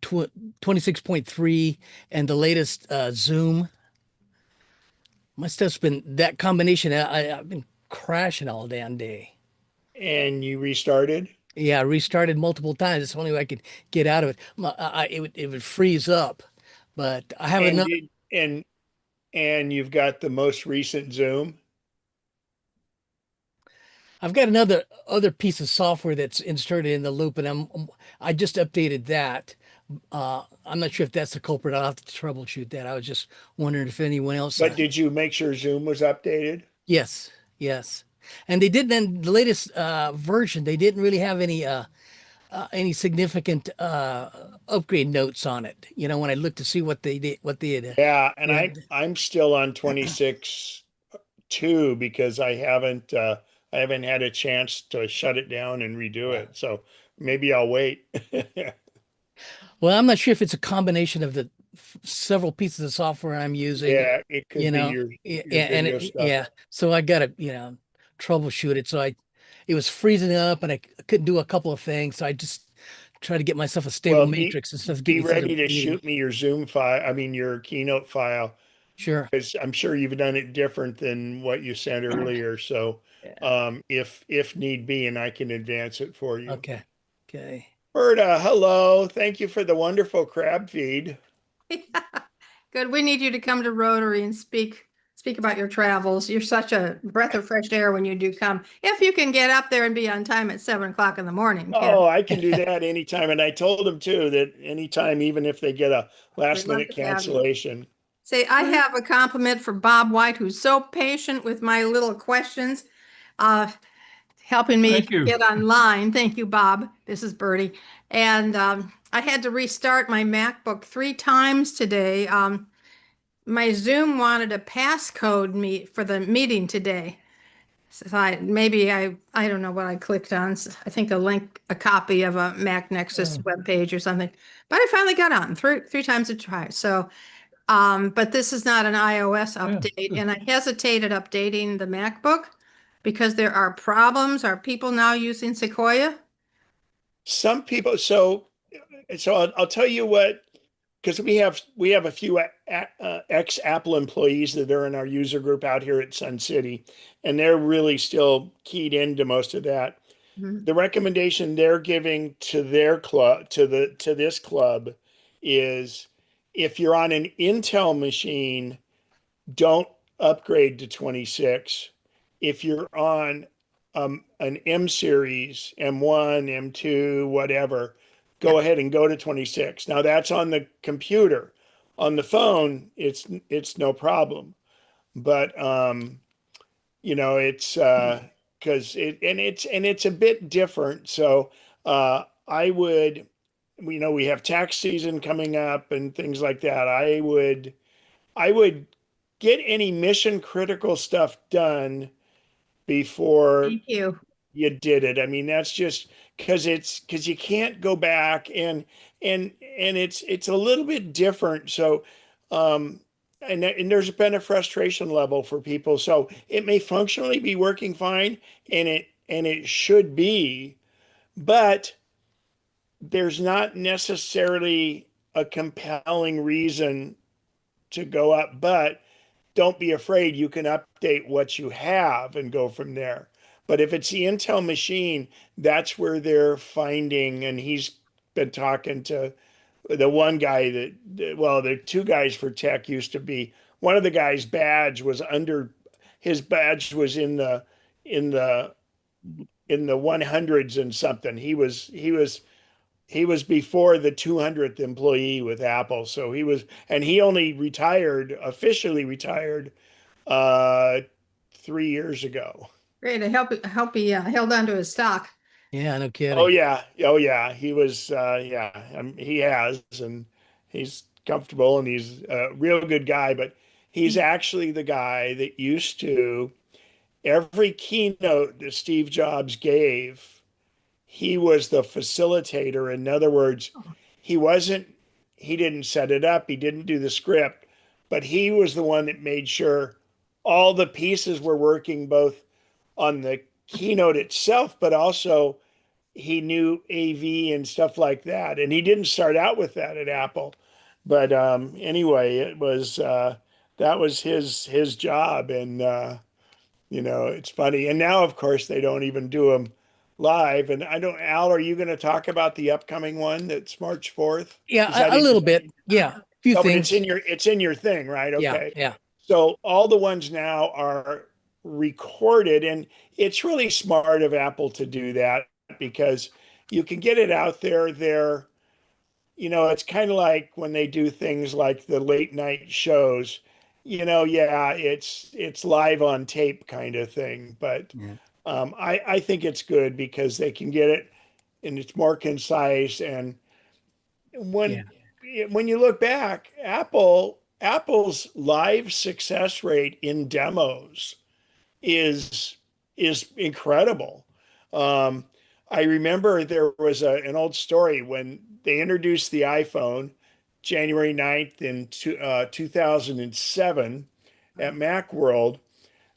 tw 26.3 and the latest Zoom. My stuff's been that combination. I've been crashing all damn day. And you restarted? Yeah, I restarted multiple times. It's the only way I could get out of it. It would freeze up, but I have And another. did and you've got the most recent Zoom? I've got another other piece of software that's inserted in the loop, and I just updated that. I'm not sure if that's the culprit. I'll have to troubleshoot that. I was just wondering if anyone else. But did you make sure Zoom was updated? Yes, yes, and they did. Then the latest version, they didn't really have any significant upgrade notes on it. You know, when I looked to see what they did, what they had. Yeah, and Yeah. I'm still on 26.2 because I haven't had a chance to shut it down and redo Yeah. it. So maybe I'll wait. Well, I'm not sure if it's a combination of the several pieces of software I'm using, Yeah, it you could be know, your video stuff. yeah. So I gotta, troubleshoot it. It was freezing up and I couldn't do a couple of things. So I just tried to get myself a stable Well, matrix instead of be getting things ready to repeating. shoot me your Zoom file, I mean your Keynote file, Sure. because I'm sure you've done it different than what you sent earlier. So Yeah. if need be, and I can advance it for you. Okay. Okay. Berta, hello. Thank you for the wonderful crab feed. Good. We need you to come to Rotary and speak about your travels. You're such a breath of fresh air when you do come. If you can get up there and be on time at 7 o'clock in the morning, kid. Oh, I can do that anytime. And I told them too that anytime, even if they get a We'd last love minute to have you. cancellation. Say, I have a compliment for Bob White, who's so patient with my little questions, uh, helping me Thank you. get online. Thank you, Bob. This is Bertie. And I had to restart my MacBook 3 times today. My Zoom wanted a passcode me for the meeting today. So I don't know what I clicked on. I think a copy of a MacNexus Oh, webpage or something. But I finally got on three times a try. So, but this is not an iOS yeah. update, and I hesitated updating the MacBook because there are problems. Are people now using Sequoia? Some people, so I'll tell you what, because we have a few ex Apple employees that are in our user group out here at Sun City, and they're really still keyed into most of that. Mhm. The recommendation they're giving to their club to this club is if you're on an Intel machine, don't upgrade to 26. If you're on an M series, M1, M2, whatever, Yeah. go ahead and go to 26. Now that's on the computer. On the phone, it's no problem. But it's because it's a bit different. So I would, we have tax season coming up and things like that. I would get any mission critical stuff done before Thank you. you did it. I mean, that's just because you can't go back and it's a little bit different. So and there's been a frustration level for people. So it may functionally be working fine and it should be, but there's not necessarily a compelling reason to go up, but don't be afraid. You can update what you have and go from there. But if it's the Intel machine, that's where they're finding, and he's been talking to the one guy well, the two guys for tech used to be, one of the guys' his badge was in the, in the 100s and something. He was before the 200th employee with Apple. So and he only officially retired, uh, 3 years ago. Great. I hope he held on to his stock. Yeah, no Oh kidding. yeah, oh yeah. He was, yeah. He has, and he's comfortable, and he's a real good guy. But he's actually the guy that used to every keynote that Steve Jobs gave. He was the facilitator. In other words, he wasn't. He didn't set it up. He didn't do the script, but he was the one that made sure all the pieces were working both on the keynote itself, but also he knew AV and stuff like that. And he didn't start out with that at Apple. But anyway, it was that was his job. And it's funny. And now, of course, they don't even do them live. And I don't, Al, are you going to talk about the upcoming one that's March 4th? Yeah, Is that a in little bit. Yeah, a few Oh, but it's things. in your thing, right? Yeah, Okay. yeah, So all the ones now are recorded, and it's really smart of Apple to do that because you can get it out there. It's kind of like when they do things like the late night shows. Yeah, it's live on tape kind of thing, but yeah, I think it's good because they can get it and it's more concise. And yeah, when when you look back, Apple's live success rate in demos is is incredible. Um, I remember there was an old story when they introduced the iPhone January 9th in 2007 at Macworld.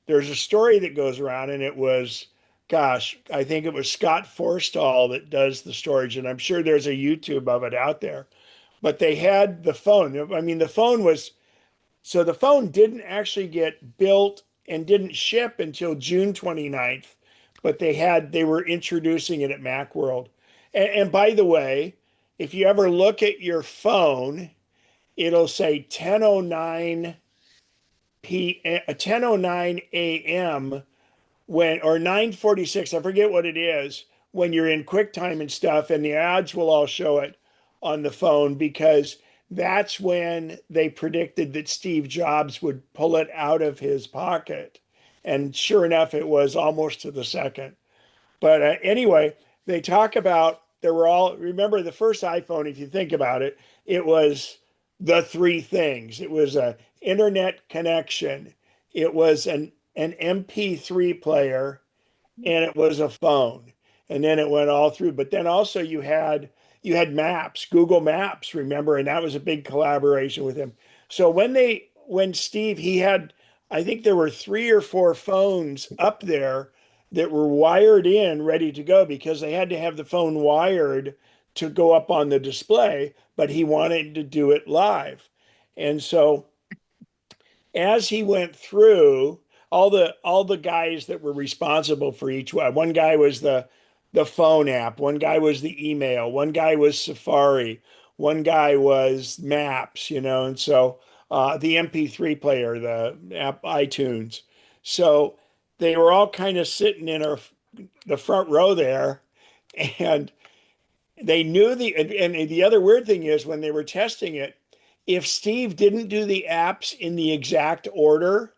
There's a story that goes around, and it was, gosh, I think it was Scott Forstall that does the storage, and I'm sure there's a YouTube of it out there. But they had the phone. I mean, the phone didn't actually get built and didn't ship until June 29th, but they were introducing it at Macworld. And by the way, if you ever look at your phone, it'll say 10:09 p 10:09 a.m. when or 9:46, I forget what it is, when you're in QuickTime and stuff, and the ads will all show it on the phone because that's when they predicted that Steve Jobs would pull it out of his pocket. And sure enough, it was almost to the second. But anyway, they talk about there were all, remember the first iPhone, if you think about it, it was the three things. It was a internet connection, it was an MP3 player, and it was a phone. And then it went all through. But then also you had Maps, Google Maps, remember, and that was a big collaboration with him. So when Steve he had, I think there were three or four phones up there that were wired in ready to go because they had to have the phone wired to go up on the display, but he wanted to do it live. And so as he went through all the guys that were responsible for each one. One guy was the phone app, one guy was the email, one guy was Safari, one guy was Maps, and so the MP3 player, the app iTunes. So they were all kind of sitting in the front row there, and they knew and the other weird thing is when they were testing it, if Steve didn't do the apps in the exact order,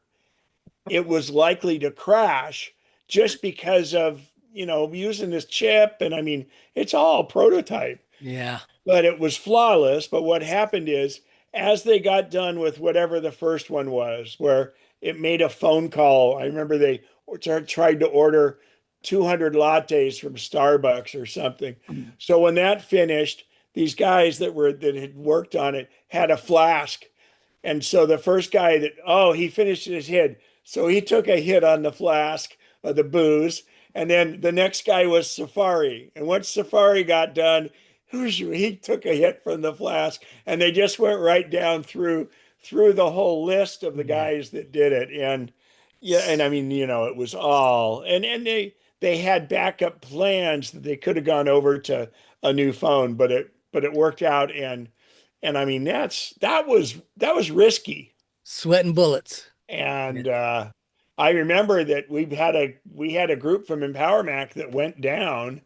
it was likely to crash just because of, using this chip. And I mean, it's all prototype, yeah. but it was flawless. But what happened is, as they got done with whatever the first one was, where it made a phone call, I remember they tried to order 200 lattes from Starbucks or something. So when that finished, these guys that had worked on it had a flask, and so the first guy he finished his hit. So he took a hit on the flask of the booze. And then the next guy was Safari. And once Safari got done, he took a hit from the flask. And they just went right down through the whole list of the Yeah. guys that did it. And yeah, and I mean, it was all and they had backup plans that they could have gone over to a new phone, but it worked out. And I mean, that was risky. Sweating bullets. Yeah. And I remember that we had a group from Empower Mac that went down,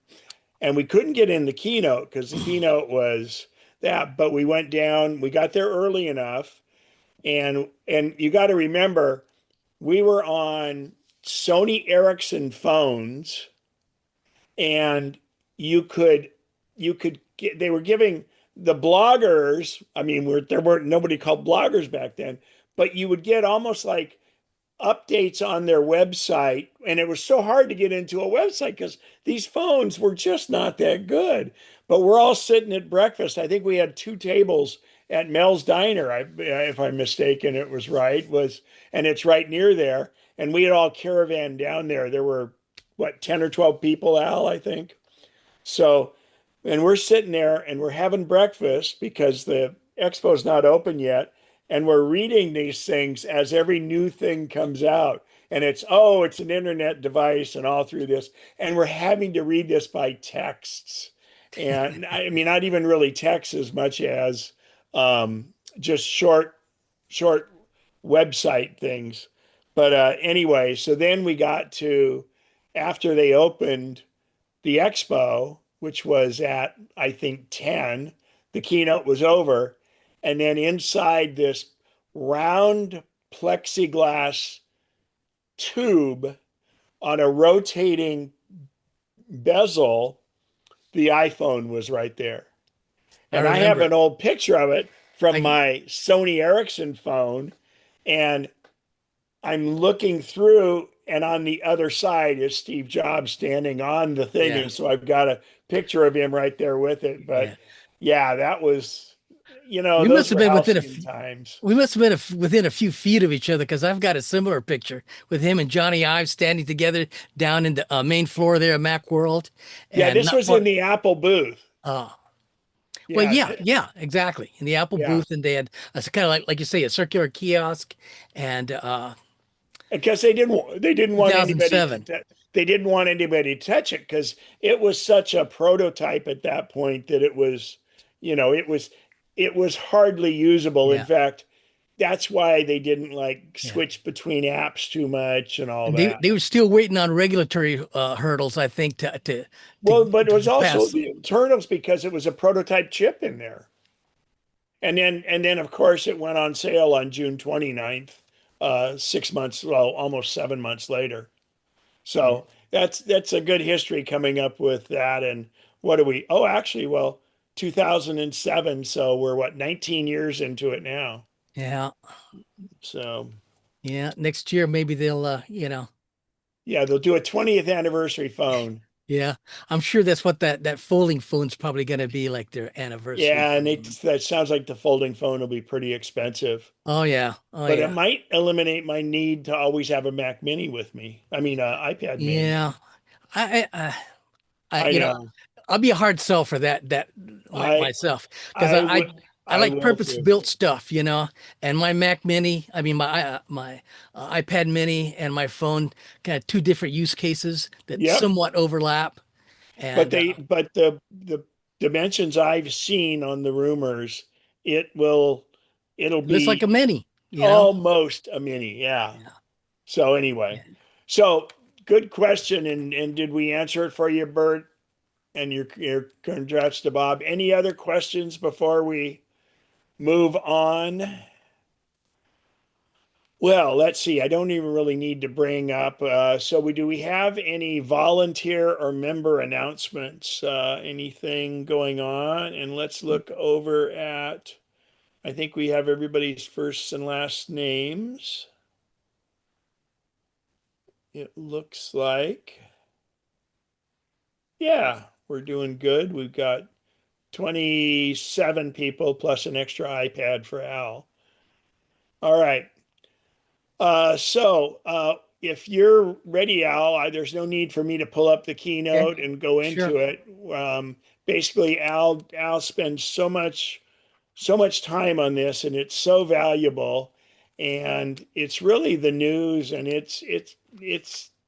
and we couldn't get in the keynote because the keynote was that. But we went down. We got there early enough, and you got to remember we were on Sony Ericsson phones, and you could get, they were giving the bloggers, I mean, there weren't nobody called bloggers back then, but you would get almost like updates on their website. And it was so hard to get into a website because these phones were just not that good. But we're all sitting at breakfast. I think we had two tables at Mel's Diner, if I'm mistaken, it was right, and it's right near there. And we had all caravan down there. There were what, 10 or 12 people, Al, I think. So, and we're sitting there and we're having breakfast because the expo's not open yet. And we're reading these things as every new thing comes out. And it's, oh, it's an internet device and all through this. And we're having to read this by texts. And I mean, not even really text as much as just short website things. But anyway, so then we got to after they opened the expo, which was at, I think, 10, the keynote was over. And then inside this round plexiglass tube on a rotating bezel, the iPhone was right there. I And I have remember. an old picture of it from I my Sony Ericsson phone. And I'm looking through, and on the other side is Steve Jobs standing on the thing. yeah, And so I've got a picture of him right there with it. yeah. But yeah, that was, We must those have were been halcyon times. we must have been within a few feet of each other because I've got a similar picture with him and Johnny Ives standing together down in the main floor there at Macworld, Yeah, and this not was in far. the Apple booth. Uh, well, Yeah, yeah, yeah, exactly. In the Apple yeah. booth, and they had a kind of like you say, a circular kiosk, and Because they didn't want anybody 2007. they didn't want anybody to touch it because it was such a prototype at that point that it was, it was hardly usable. In Yeah, fact, that's why they didn't like yeah. switch between apps too much and all And that. they were still waiting on regulatory hurdles, I think, to Well, but it was also pass. the internals because it was a prototype chip in there. And then of course it went on sale on June 29th, 6 months, well, almost 7 months later. Yeah, So that's a good history coming up with that. And what do we? Oh, actually, well, 2007. So we're what 19 years into it now. yeah, So yeah. Next year, maybe they'll, yeah, they'll do a 20th anniversary phone. yeah. I'm sure that's what that folding phone's probably going to be like their anniversary Yeah, and phone. that sounds like the folding phone will be pretty expensive, Oh yeah, oh but it yeah, might eliminate my need to always have a Mac Mini with me. I mean, iPad Mini. yeah. I I you know, know. I'll be a hard sell for that I myself because I will I I like will purpose too. built stuff, and my Mac Mini, I mean my iPad Mini and my phone kind of two different use cases that Yep. somewhat overlap, But and the dimensions I've seen on the rumors, it will it'll it looks like a be mini. almost a mini. Yeah. Yeah, So yeah, anyway, so good question, and did we answer it for you, Bert? And your congrats to Bob. Any other questions before we move on? Well, let's see. I don't even really need to bring up. So we have any volunteer or member announcements? Anything going on? And let's look over at. I think we have everybody's first and last names. It looks like, yeah, we're doing good. We've got 27 people plus an extra iPad for Al. All right. If you're ready, Al, there's no need for me to pull up the okay, keynote and go sure. into it. Basically, Al spends so much time on this, and it's so valuable, and it's really the news, and it's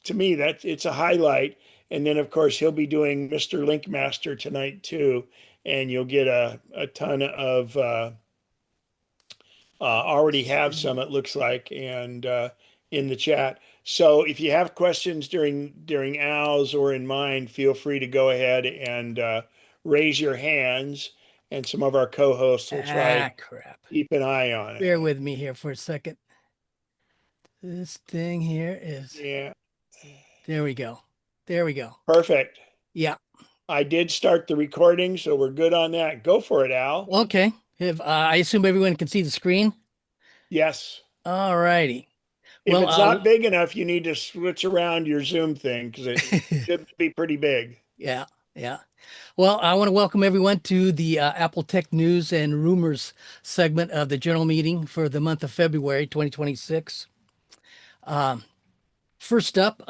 to me that it's a highlight. And then of course he'll be doing Mr. Linkmaster tonight too, and you'll get a ton of already have some, it looks like, and in the chat. So if you have questions during Al's or in mine, feel free to go ahead and raise your hands, and some of our co-hosts will try to Ah, crap. keep an eye on it. Bear with me here for a second. This thing here is, Yeah, there we go. There we go. perfect. Yeah. I did start the recording, so we're good on that. Go for it, Al. Okay. If I assume everyone can see the screen. Yes. All righty. If Well, it's not big enough, you need to switch around your Zoom thing because it should be pretty big. yeah, yeah. Well, I want to welcome everyone to the Apple Tech News and Rumors segment of the general meeting for the month of February 2026. First up,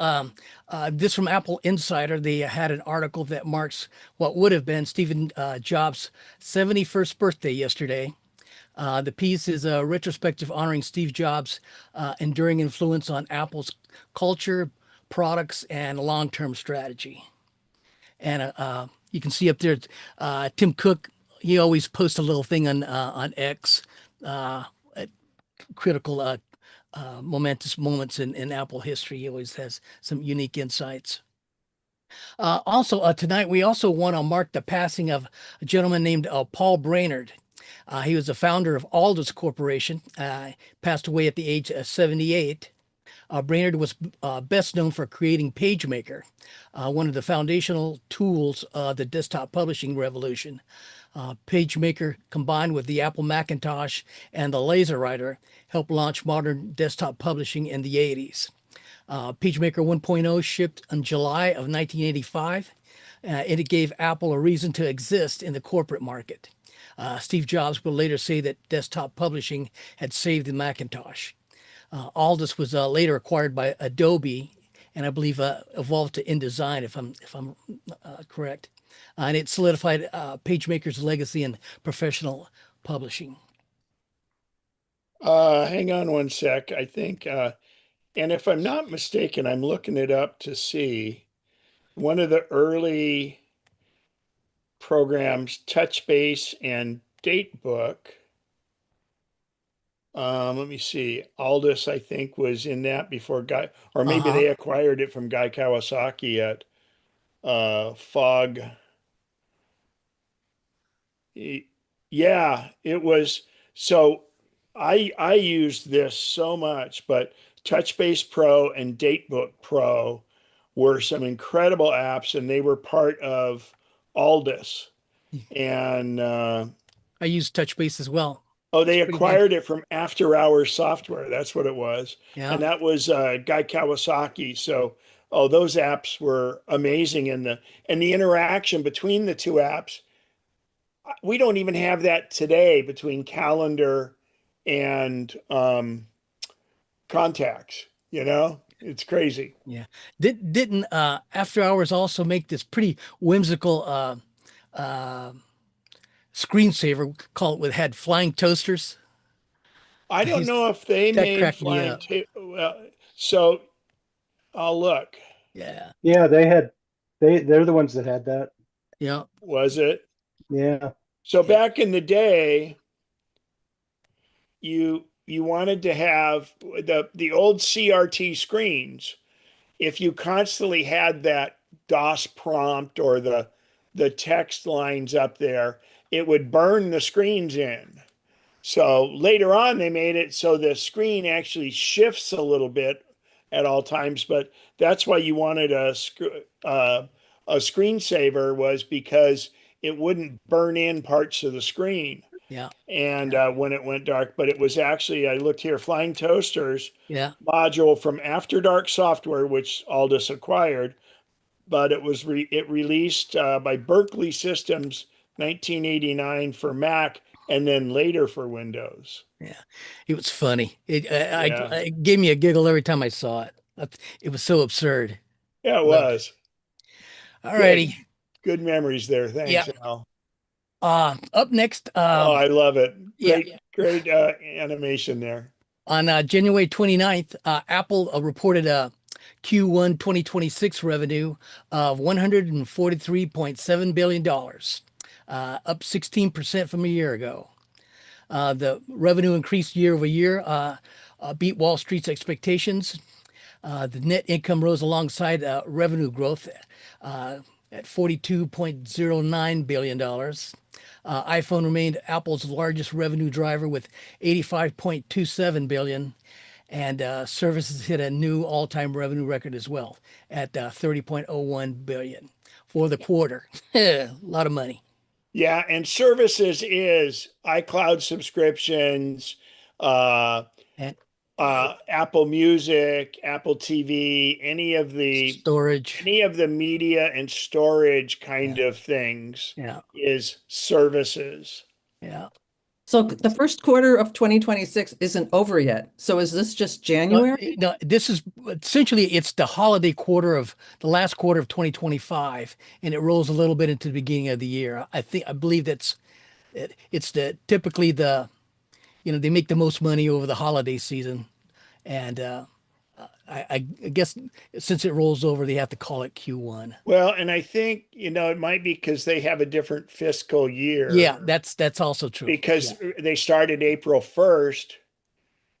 this from Apple Insider. They had an article that marks what would have been Stephen Jobs' 71st birthday yesterday. The piece is a retrospective honoring Steve Jobs' enduring influence on Apple's culture, products, and long-term strategy. And you can see up there, Tim Cook. He always posts a little thing on X, uh, critical, momentous moments in Apple history. He always has some unique insights. Also, tonight we also want to mark the passing of a gentleman named Paul Brainerd. He was the founder of Aldus Corporation. Passed away at the age of 78. Brainerd was best known for creating PageMaker, one of the foundational tools of the desktop publishing revolution. PageMaker, combined with the Apple Macintosh and the LaserWriter, helped launch modern desktop publishing in the 80s. PageMaker 1.0 shipped in July of 1985, and it gave Apple a reason to exist in the corporate market. Steve Jobs would later say that desktop publishing had saved the Macintosh. Aldus was later acquired by Adobe, and I believe evolved to InDesign, if I'm correct. And it solidified PageMaker's legacy in professional publishing. Hang on one sec. I think, and if I'm not mistaken, I'm looking it up to see one of the early programs, TouchBase and Datebook. Let me see. Aldous, I think, was in that before Guy, or maybe Uh-huh. they acquired it from Guy Kawasaki at Fog. Yeah, it was. So I used this so much, but TouchBase Pro and Datebook Pro were some incredible apps, and they were part of Aldus. And I use TouchBase as well. oh, It's they pretty good. acquired it from After Hours Software. That's what it was. Yeah. And that was Guy Kawasaki. So, oh, those apps were amazing. And the interaction between the two apps, we don't even have that today between Calendar and Contacts. It's crazy. Yeah. Didn't After Hours also make this pretty whimsical uh screensaver called with had flying toasters? I don't He's, know if they that made cracked me flying up. tape. Well, so I'll look. Yeah. Yeah, they're the ones that had that. Yeah. Was it? Yeah. So Yeah. back in the day, you wanted to have the old CRT screens. If you constantly had that DOS prompt or the text lines up there, it would burn the screens in. So later on, they made it so the screen actually shifts a little bit at all times. But that's why you wanted a screensaver, was because it wouldn't burn in parts of the screen Yeah. and Yeah. when it went dark. But it was actually, I looked here, Flying Toasters Yeah. module from After Dark Software, which Aldous acquired, but it released by Berkeley Systems 1989 for Mac and then later for Windows. Yeah. It was funny. Yeah, It gave me a giggle every time I saw it. It was so absurd. yeah, it Loved it. was All good. righty. Good memories there. Yeah. Thanks, Al. Up next, Oh, I love it. yeah, Great animation there. on January 29th, Apple reported a Q1 2026 revenue of $143.7 billion, up 16% from a year ago. The revenue increased year over year, beat Wall Street's expectations. The net income rose alongside revenue growth uh, at $42.09 billion. iPhone remained Apple's largest revenue driver with 85.27 billion, and services hit a new all-time revenue record as well at 30.01 billion for the quarter. A lot of money. Yeah, and services is iCloud subscriptions, uh, And Apple Music, Apple TV, storage. any of the media and storage kind Yeah, of things yeah, is services. yeah. So the first quarter of 2026 isn't over yet. So is this just No, January? no, this is essentially it's the holiday quarter of the last quarter of 2025, and it rolls a little bit into the beginning of the year. I believe it's typically they make the most money over the holiday season, and I guess since it rolls over, they have to call it Q1. Well, and I think, it might be because they have a different fiscal year Yeah, that's also true. Yeah, because they started April 1st.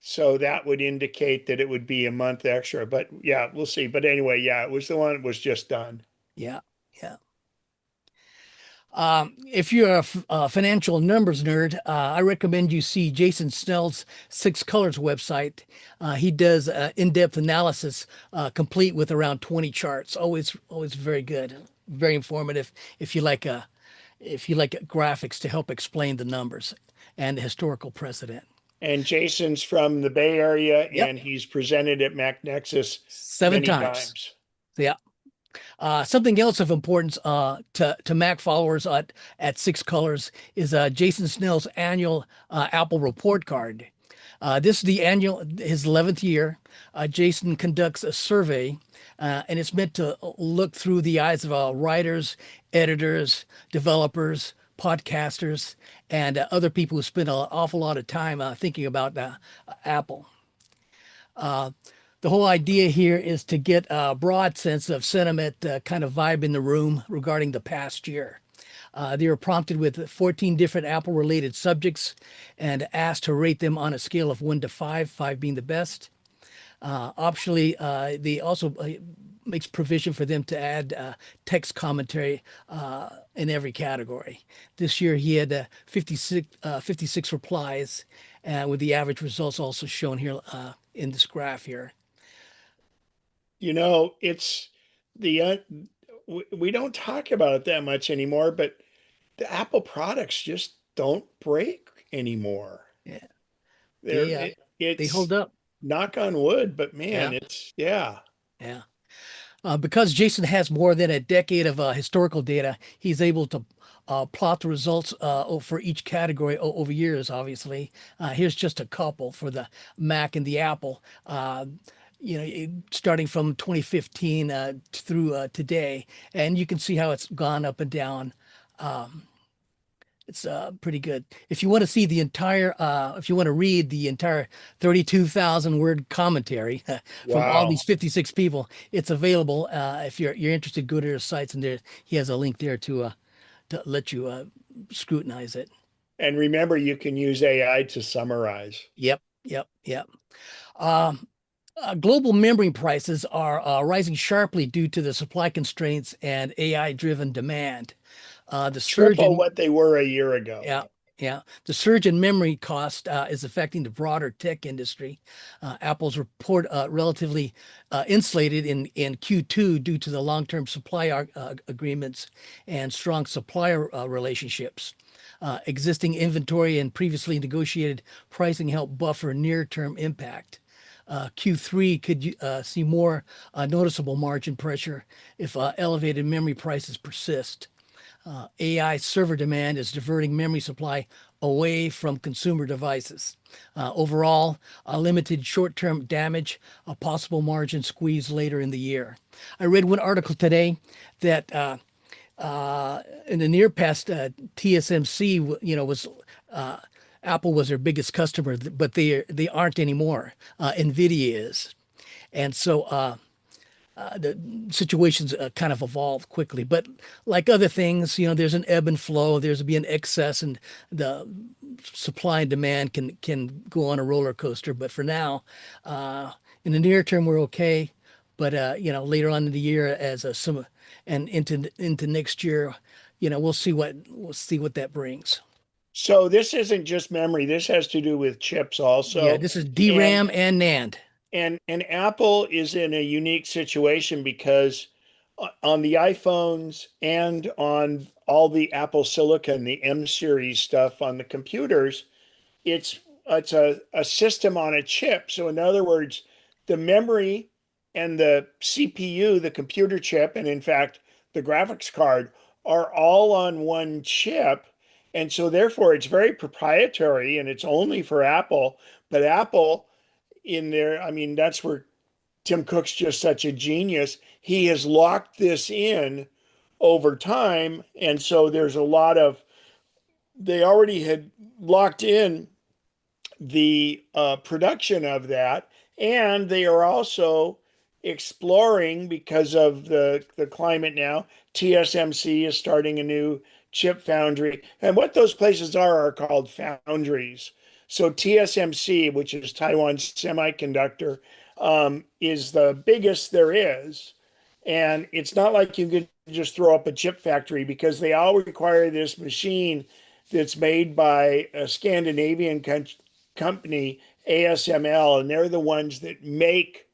So that would indicate that it would be a month extra. But yeah, we'll see. But anyway, yeah, it was the one that was just done. yeah, yeah. If you're a financial numbers nerd, I recommend you see Jason Snell's Six Colors website. He does in-depth analysis, complete with around 20 charts. Always very good, very informative. If you like graphics to help explain the numbers and the historical precedent. And Jason's from the Bay Area Yep, and he's presented at MacNexus 7 many times. times. Yeah. Something else of importance to Mac followers at Six Colors is Jason Snell's annual Apple report card. This is his 11th year. Jason conducts a survey, and it's meant to look through the eyes of writers, editors, developers, podcasters, and other people who spend an awful lot of time thinking about Apple. The whole idea here is to get a broad sense of sentiment, kind of vibe in the room regarding the past year. They were prompted with 14 different Apple related subjects and asked to rate them on a scale of 1 to 5, 5 being the best. Optionally, they also makes provision for them to add text commentary in every category. This year he had 56 replies, with the average results also shown here in this graph here. It's the we don't talk about it that much anymore, but the Apple products just don't break anymore. Yeah, They're they uh, it, they it's hold up. knock on wood, but man, Yeah, it's yeah. yeah. Because Jason has more than a decade of historical data, he's able to plot the results for each category over years, obviously. Here's just a couple for the Mac and the Apple. Starting from 2015 through today, and you can see how it's gone up and down. It's pretty good. If you want to see if you want to read the entire 32,000 word commentary from all Wow. these 56 people, it's available. If you're interested, go to their sites, and he has a link there to let you scrutinize it. And remember, you can use AI to summarize. Yep, yep, yep. Um, Global memory prices are rising sharply due to the supply constraints and AI-driven demand. The surge Triple in what they were a year ago. Yeah, yeah. The surge in memory cost is affecting the broader tech industry. Apple's report relatively insulated in Q2 due to the long-term supply agreements and strong supplier relationships. Existing inventory and previously negotiated pricing help buffer near-term impact. Q3 could see more noticeable margin pressure if elevated memory prices persist. AI server demand is diverting memory supply away from consumer devices. Overall, a limited short-term damage, a possible margin squeeze later in the year. I read one article today that in the near past, TSMC, was Apple was their biggest customer, but they aren't anymore. Nvidia is, and so the situations kind of evolve quickly. But like other things, there's an ebb and flow. There's be an excess, and the supply and demand can go on a roller coaster. But for now, in the near term, we're okay. But later on in the year, as some and into next year, we'll see what that brings. So this isn't just memory. This has to do with chips Yeah, also. this is And DRAM and NAND. and Apple is in a unique situation because on the iPhones and on all the Apple Silicon, the M series stuff on the computers, it's it's a system on a chip. So in other words, the memory and the CPU, the computer chip, and in fact the graphics card are all on one chip. And so therefore it's very proprietary and it's only for Apple. But Apple in there, I mean, that's where Tim Cook's just such a genius. He has locked this in over time. And so there's a lot of, they already had locked in the production of that. And they are also exploring, because of the climate now, TSMC is starting a new chip foundry. And what those places are called foundries. So TSMC, which is Taiwan Semiconductor, is the biggest there is. And it's not like you could just throw up a chip factory because they all require this machine that's made by a Scandinavian company, ASML, and they're the ones that make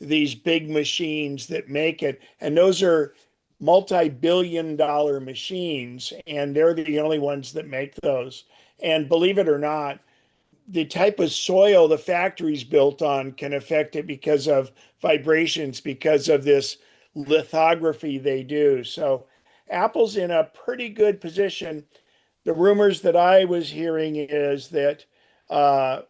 these big machines that make it. And those are multi-billion-dollar machines, and they're the only ones that make those. And believe it or not, the type of soil the factory's built on can affect it because of vibrations, because of this lithography they do. So Apple's in a pretty good position. The rumors that I was hearing is that uh,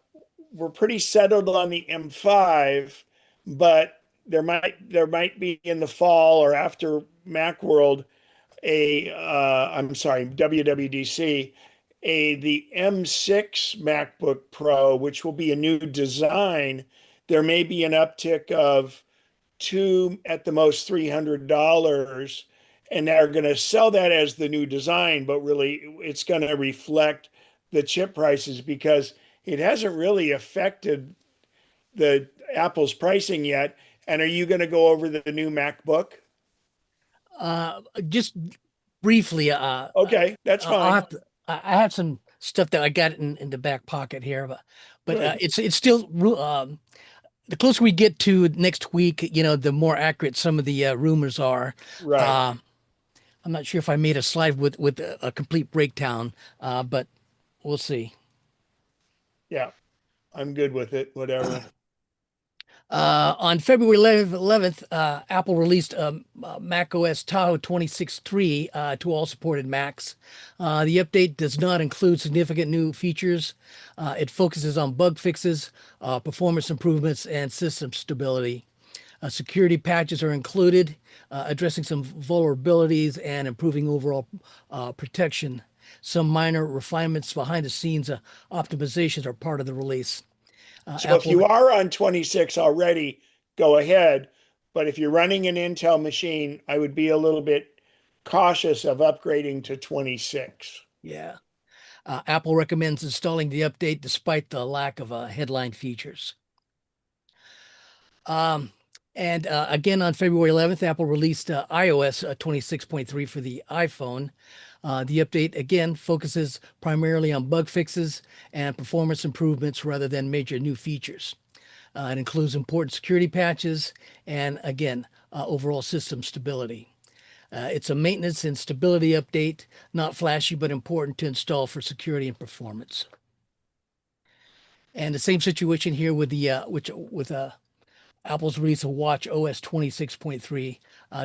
we're pretty settled on the M5, but there might be in the fall or after Macworld I'm sorry, WWDC, the M6 MacBook Pro, which will be a new design. There may be an uptick of two, at the most $300, and they're going to sell that as the new design, but really it's going to reflect the chip prices because it hasn't really affected the Apple's pricing yet. And are you going to go over the new MacBook? Just briefly, Okay, that's I'll fine. have to. I have some stuff that I got in the back pocket here, but Good. it's still the closer we get to next week, the more accurate some of the rumors are. Right. Uh, I'm not sure if I made a slide with a complete breakdown, but we'll see. Yeah, I'm good with it. Whatever. On February 11th, Apple released Mac OS Tahoe 26.3 to all supported Macs. The update does not include significant new features. It focuses on bug fixes, performance improvements, and system stability. Security patches are included, addressing some vulnerabilities and improving overall protection. Some minor refinements behind the scenes optimizations are part of the release. So if Apple you are on 26 already, go ahead. But if you're running an Intel machine, I would be a little bit cautious of upgrading to 26. Yeah. Apple recommends installing the update despite the lack of headline features. Um, and again, on February 11th, Apple released iOS 26.3 for the iPhone. The update, again, focuses primarily on bug fixes and performance improvements rather than major new features. It includes important security patches and, again, overall system stability. It's a maintenance and stability update, not flashy, but important to install for security and performance. And the same situation here with the with Apple's release of Watch OS 26.3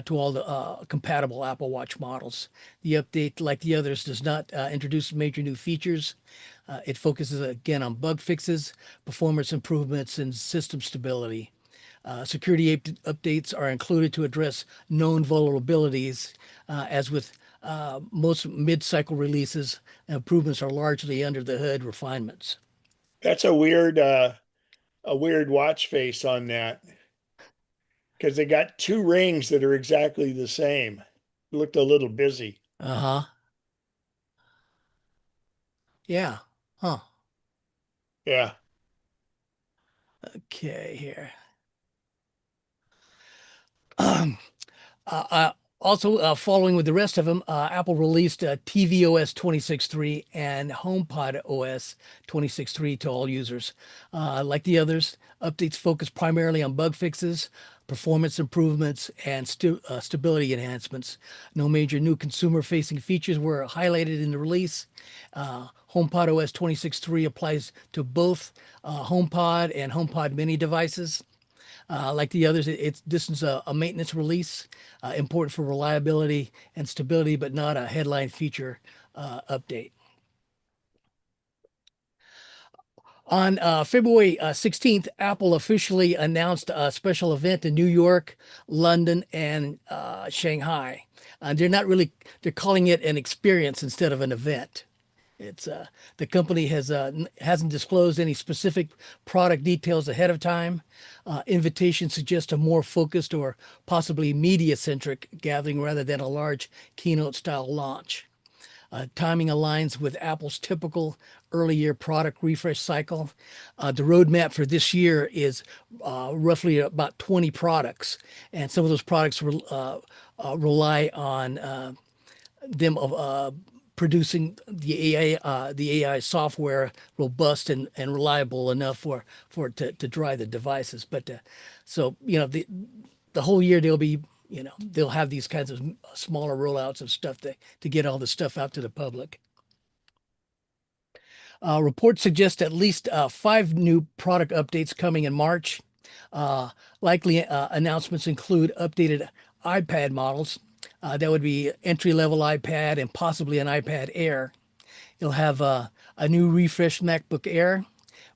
to all the compatible Apple Watch models. The update, like the others, does not introduce major new features. It focuses again on bug fixes, performance improvements, and system stability. Security updates are included to address known vulnerabilities, as with most mid-cycle releases. Improvements are largely under the hood refinements. That's a weird watch face on that because they got two rings that are exactly the same. Looked a little busy. Uh-huh. Yeah. Huh. Yeah. Okay, here. Um, Also, following with the rest of them, Apple released tvOS 26.3 and HomePod OS 26.3 to all users. Like the others, updates focus primarily on bug fixes, performance improvements, and stability enhancements. No major new consumer-facing features were highlighted in the release. HomePod OS 26.3 applies to both HomePod and HomePod mini devices. Like the others, this is a maintenance release, important for reliability and stability, but not a headline feature update. On February 16th, Apple officially announced a special event in New York, London, and Shanghai. They're calling it an experience instead of an event. It's the company hasn't disclosed any specific product details ahead of time. Invitations suggest a more focused or possibly media-centric gathering rather than a large keynote-style launch. Timing aligns with Apple's typical early year product refresh cycle. The roadmap for this year is roughly about 20 products, and some of those products rely on them producing the AI software robust and reliable enough for it to drive the devices. But so the whole year they'll have these kinds of smaller rollouts of stuff to get all the stuff out to the public. Reports suggest at least 5 new product updates coming in March. Likely announcements include updated iPad models. That would be entry-level iPad and possibly an iPad Air. You'll have a new refreshed MacBook Air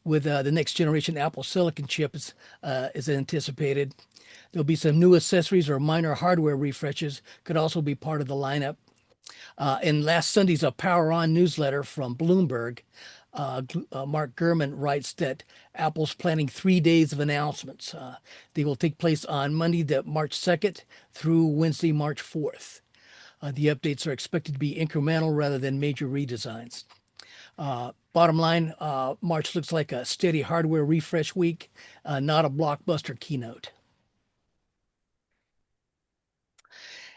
with the next generation Apple Silicon chip is anticipated. There'll be some new accessories or minor hardware refreshes could also be part of the lineup. In last Sunday's Power On newsletter from Bloomberg, Mark Gurman writes that Apple's planning 3 days of announcements. They will take place on Monday, March 2nd through Wednesday, March 4th. The updates are expected to be incremental rather than major redesigns. Bottom line, March looks like a steady hardware refresh week, not a blockbuster keynote.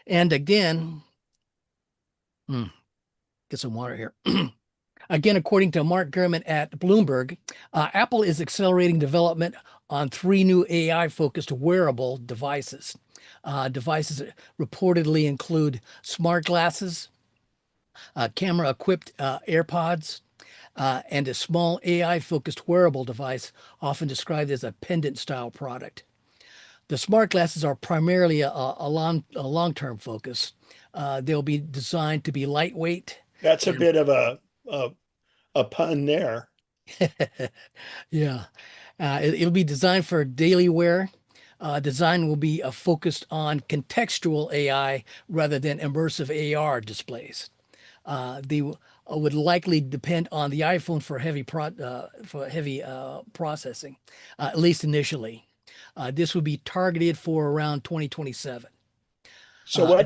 And again, get some water here. Again, according to Mark Gurman at Bloomberg, Apple is accelerating development on 3 new AI-focused wearable devices. Devices reportedly include smart glasses, camera-equipped AirPods, and a small AI-focused wearable device, often described as a pendant-style product. The smart glasses are primarily a long-term focus. They'll be designed to be lightweight. That's a bit of a pun there. Yeah. It'll be designed for daily wear. Design will be focused on contextual AI rather than immersive AR displays. They would likely depend on the iPhone for heavy processing, at least initially. This would be targeted for around 2027. So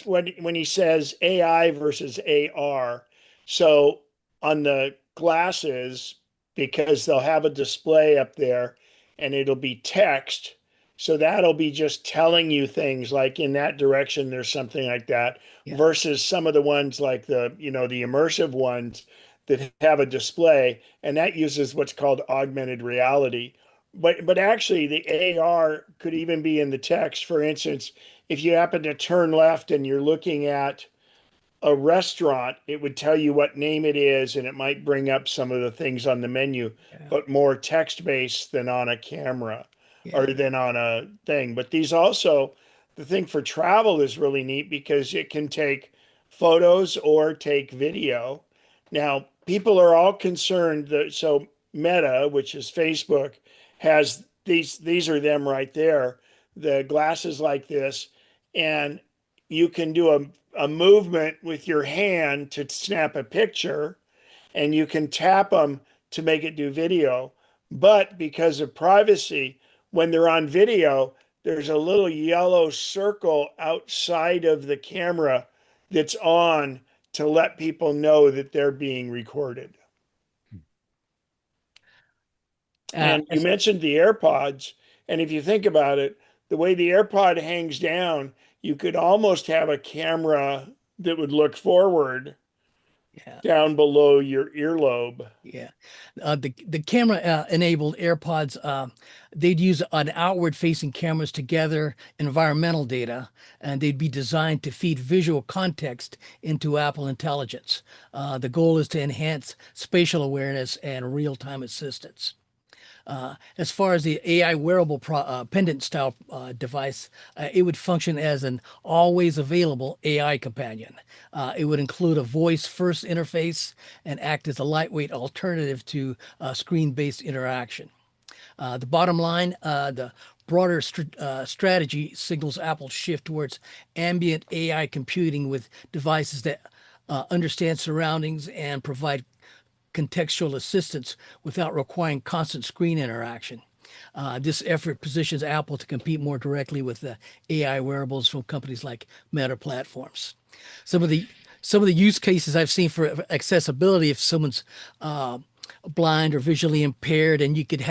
when he says AI versus AR, so on the glasses, because they'll have a display up there and it'll be text. So that'll be just telling you things like in that direction, there's something like that, Yeah. versus some of the ones like the immersive ones that have a display, and that uses what's called augmented reality. But actually the AR could even be in the text. For instance, if you happen to turn left and you're looking at a restaurant, it would tell you what name it is, and it might bring up some of the things on the menu, Yeah. but more text based than on a camera or Yeah. than on a thing. But these also, the thing for travel is really neat because it can take photos or take video. Now, people are all concerned that so Meta, which is Facebook, has these are them right there, the glasses like this, and you can do a movement with your hand to snap a picture, and you can tap them to make it do video. But because of privacy, when they're on video, there's a little yellow circle outside of the camera that's on to let people know that they're being recorded. And you mentioned the AirPods, and if you think about it, the way the AirPod hangs down, you could almost have a camera that would look forward Yeah. down below your earlobe. Yeah. The camera enabled AirPods, they'd use an outward facing cameras to gather environmental data, and they'd be designed to feed visual context into Apple Intelligence. The goal is to enhance spatial awareness and real-time assistance. As far as the AI wearable pendant style device, it would function as an always available AI companion. It would include a voice first interface and act as a lightweight alternative to screen-based interaction. The bottom line, the broader strategy signals Apple's shift towards ambient AI computing with devices that understand surroundings and provide contextual assistance without requiring constant screen interaction. This effort positions Apple to compete more directly with the AI wearables from companies like Meta platforms. Some of the some of the use cases I've seen for accessibility, if someone's blind or visually impaired, and you could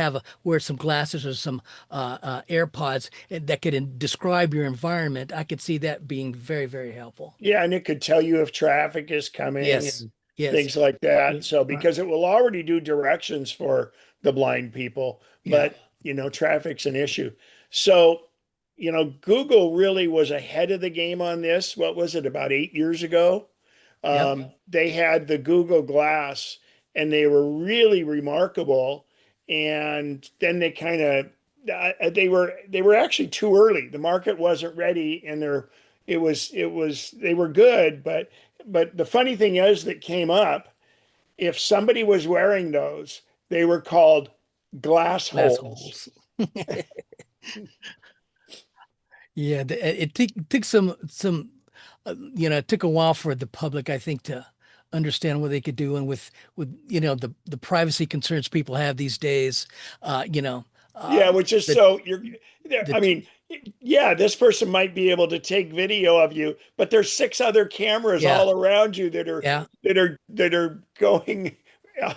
wear some glasses or some AirPods that could describe your environment, I could see that being very, very helpful. Yeah, and it could tell you if traffic is coming Yes, and yes, things like that. yeah, So right. because it will already do directions for the blind people, Yeah, but traffic's an issue. So, Google really was ahead of the game on this. What was it, about 8 years ago? yep. They had the Google Glass and they were really remarkable. And then they kind of they were actually too early. The market wasn't ready, and they were good, but the funny thing is that came up, if somebody was wearing those, they were called glass Glass holes. holes. Yeah, it took some it took a while for the public, I think, to understand what they could do, and with the privacy concerns people have these days, uh, you know, Yeah, uh, which is the so the I mean, yeah, this person might be able to take video of you, but there's six other cameras yeah, all around you that are yeah, going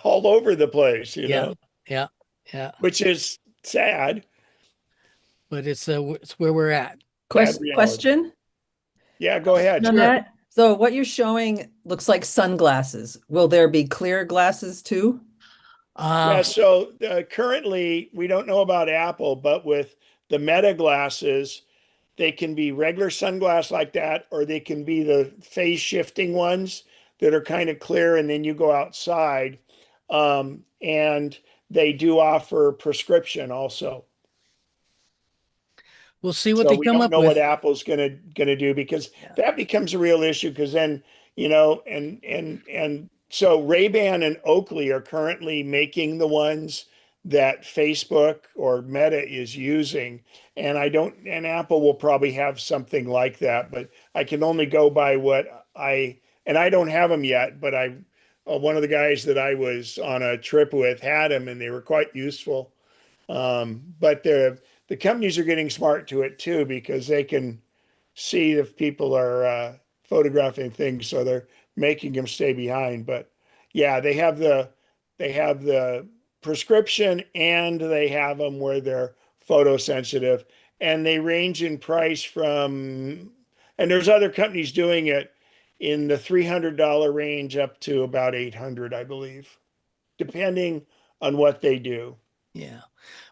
all over the place, yeah, yeah, yeah. which is sad, But it's where we're at. sad reality. Question? Yeah, go ahead. On Sure. that. So what you're showing looks like sunglasses. Will there be clear glasses too? Yeah, Uh, so currently we don't know about Apple, but with the Meta glasses, they can be regular sunglasses like that, or they can be the phase shifting ones that are kind of clear, and then you go outside. And they do offer prescription also. we'll see what So they we come don't up know what with. Apple's gonna do, because Yeah. that becomes a real issue, because then, and so Ray-Ban and Oakley are currently making the ones that Facebook or Meta is using. And Apple will probably have something like that, but I can only go by and I don't have them yet, but one of the guys that I was on a trip with had them, and they were quite useful. But the companies are getting smart to it too, because they can see if people are photographing things, so they're making them stay behind. But yeah, they have the prescription, and they have them where they're photosensitive, and they range in price from, and there's other companies doing it in the $300 range up to about 800, I believe, depending on what they do. Yeah,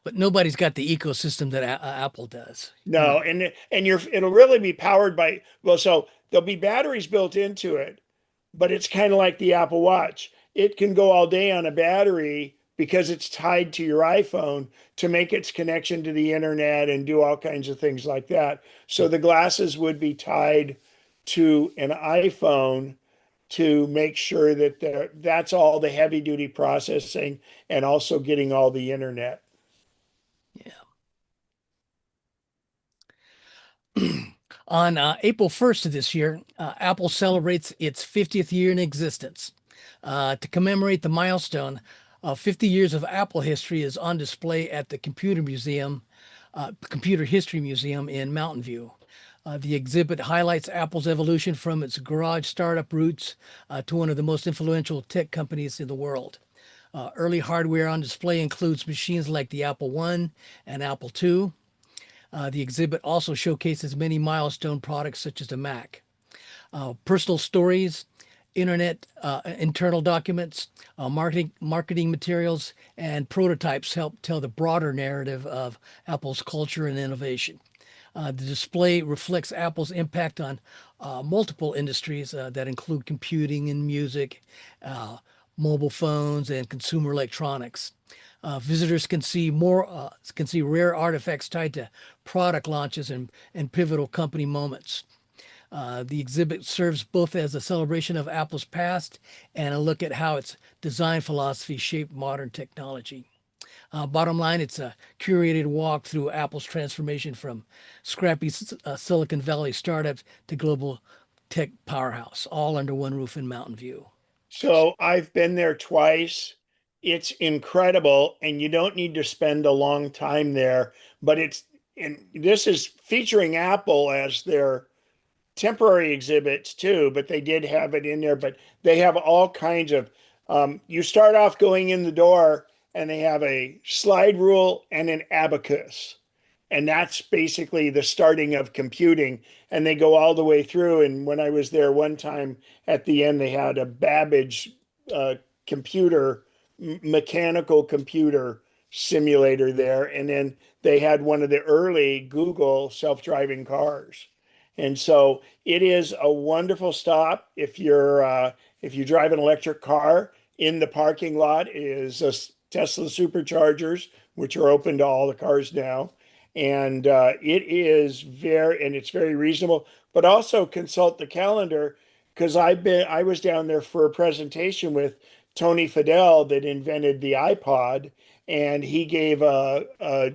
but nobody's got the ecosystem that Apple does. No, and it'll really be powered by, well, so there'll be batteries built into it, but it's kind of like the Apple Watch. It can go all day on a battery because it's tied to your iPhone to make its connection to the internet and do all kinds of things like that. So the glasses would be tied to an iPhone to make sure that that's all the heavy duty processing and also getting all the internet. On April 1st of this year, Apple celebrates its 50th year in existence. To commemorate the milestone, 50 years of Apple history is on display at the Computer History Museum in Mountain View. The exhibit highlights Apple's evolution from its garage startup roots to one of the most influential tech companies in the world. Early hardware on display includes machines like the Apple I and Apple II. The exhibit also showcases many milestone products such as the Mac. Personal stories, internal documents, marketing materials, and prototypes help tell the broader narrative of Apple's culture and innovation. The display reflects Apple's impact on multiple industries that include computing and music, uh, mobile phones, and consumer electronics. Visitors can see rare artifacts tied to product launches and pivotal company moments. The exhibit serves both as a celebration of Apple's past and a look at how its design philosophy shaped modern technology. Bottom line, it's a curated walk through Apple's transformation from scrappy Silicon Valley startup to global tech powerhouse, all under one roof in Mountain View. So I've been there twice. It's incredible, and you don't need to spend a long time there. But and this is featuring Apple as their temporary exhibits too, but they did have it in there. But they have all kinds of, you start off going in the door and they have a slide rule and an abacus. And that's basically the starting of computing. And they go all the way through. And when I was there one time at the end, they had a Babbage uh, computer, mechanical computer simulator there. And then they had one of the early Google self-driving cars. And so it is a wonderful stop if you drive an electric car. In the parking lot is a Tesla superchargers, which are open to all the cars now, and it's very reasonable. But also consult the calendar because I was down there for a presentation with Tony Fadell that invented the iPod, and he gave a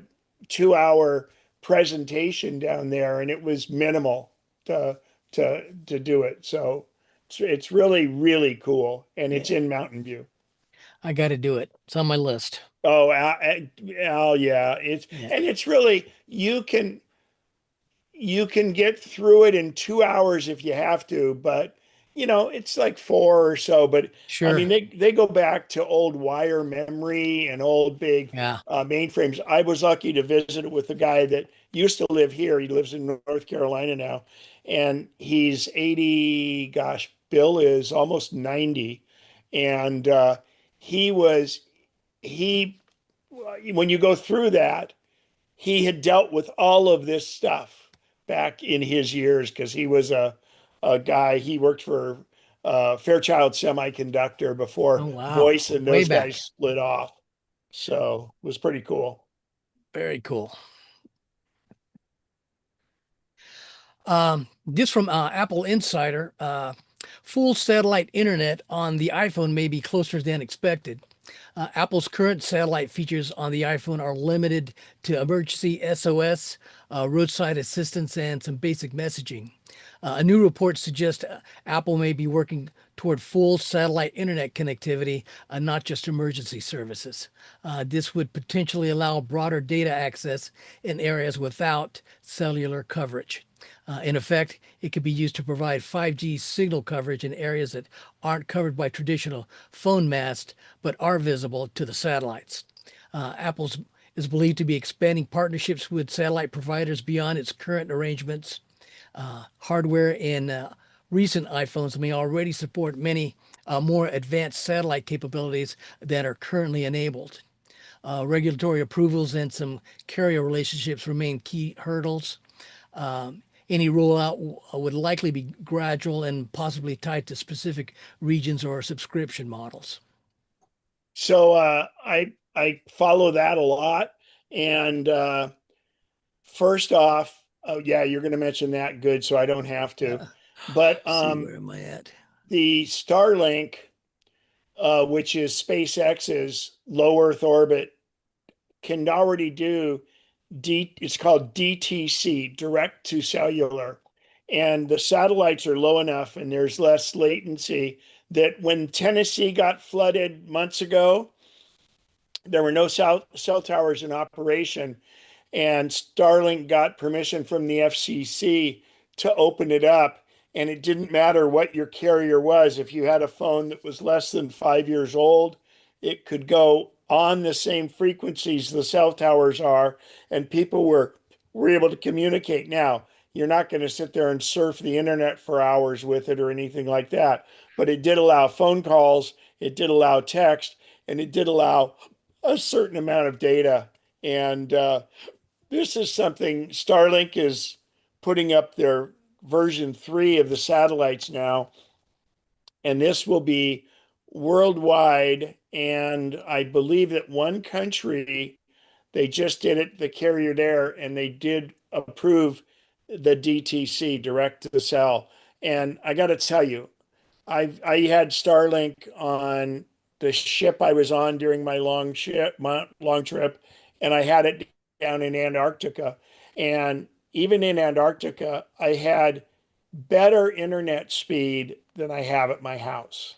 2 hour presentation down there, and it was minimal to to do it. So it's really really cool, and it's Yeah, in Mountain View. I got to do it. It's on my list. Oh, Al, yeah, Yeah, it's really you can get through it in 2 hours if you have to, but it's like four or so. But I sure. mean, they go back to old wire memory and old big Yeah. mainframes. I was lucky to visit with a guy that used to live here. He lives in North Carolina now, and he's 80. Gosh, Bill is almost 90, and he was he when you go through that, he had dealt with all of this stuff back in his years because he was a guy, he worked for Fairchild Semiconductor before Oh, wow. Voice and Way those guys back. split off. So it was pretty cool. Very cool. This from Apple Insider. Full satellite internet on the iPhone may be closer than expected. Apple's current satellite features on the iPhone are limited to emergency SOS, roadside assistance, and some basic messaging. A new report suggests Apple may be working toward full satellite internet connectivity, not just emergency services. This would potentially allow broader data access in areas without cellular coverage. In effect, it could be used to provide 5G signal coverage in areas that aren't covered by traditional phone masts but are visible to the satellites. Apple's is believed to be expanding partnerships with satellite providers beyond its current arrangements. Hardware in recent iPhones may already support many more advanced satellite capabilities that are currently enabled. Regulatory approvals and some carrier relationships remain key hurdles. Any rollout would likely be gradual and possibly tied to specific regions or subscription models. So I follow that a lot. And first off, oh yeah, you're going to mention that. Good, so I don't have to. Uh, But see, where am I at? the Starlink, which is SpaceX's low Earth orbit, can already do it's called DTC, direct to cellular. And the satellites are low enough and there's less latency that when Tennessee got flooded months ago, there were no cell towers in operation, and Starlink got permission from the FCC to open it up. And it didn't matter what your carrier was. If you had a phone that was less than 5 years old, it could go on the same frequencies the cell towers are, and people were able to communicate. Now, you're not going to sit there and surf the internet for hours with it or anything like that, but it did allow phone calls, it did allow text, and it did allow a certain amount of data. And this is something Starlink is putting up their version 3 of the satellites now. And this will be worldwide, and I believe that one country they just did it, the carrier there, and they did approve the DTC, direct to cell. And I got to tell you, I had Starlink on the ship I was on during my long trip, and I had it down in Antarctica. And even in Antarctica, I had better internet speed than I have at my house.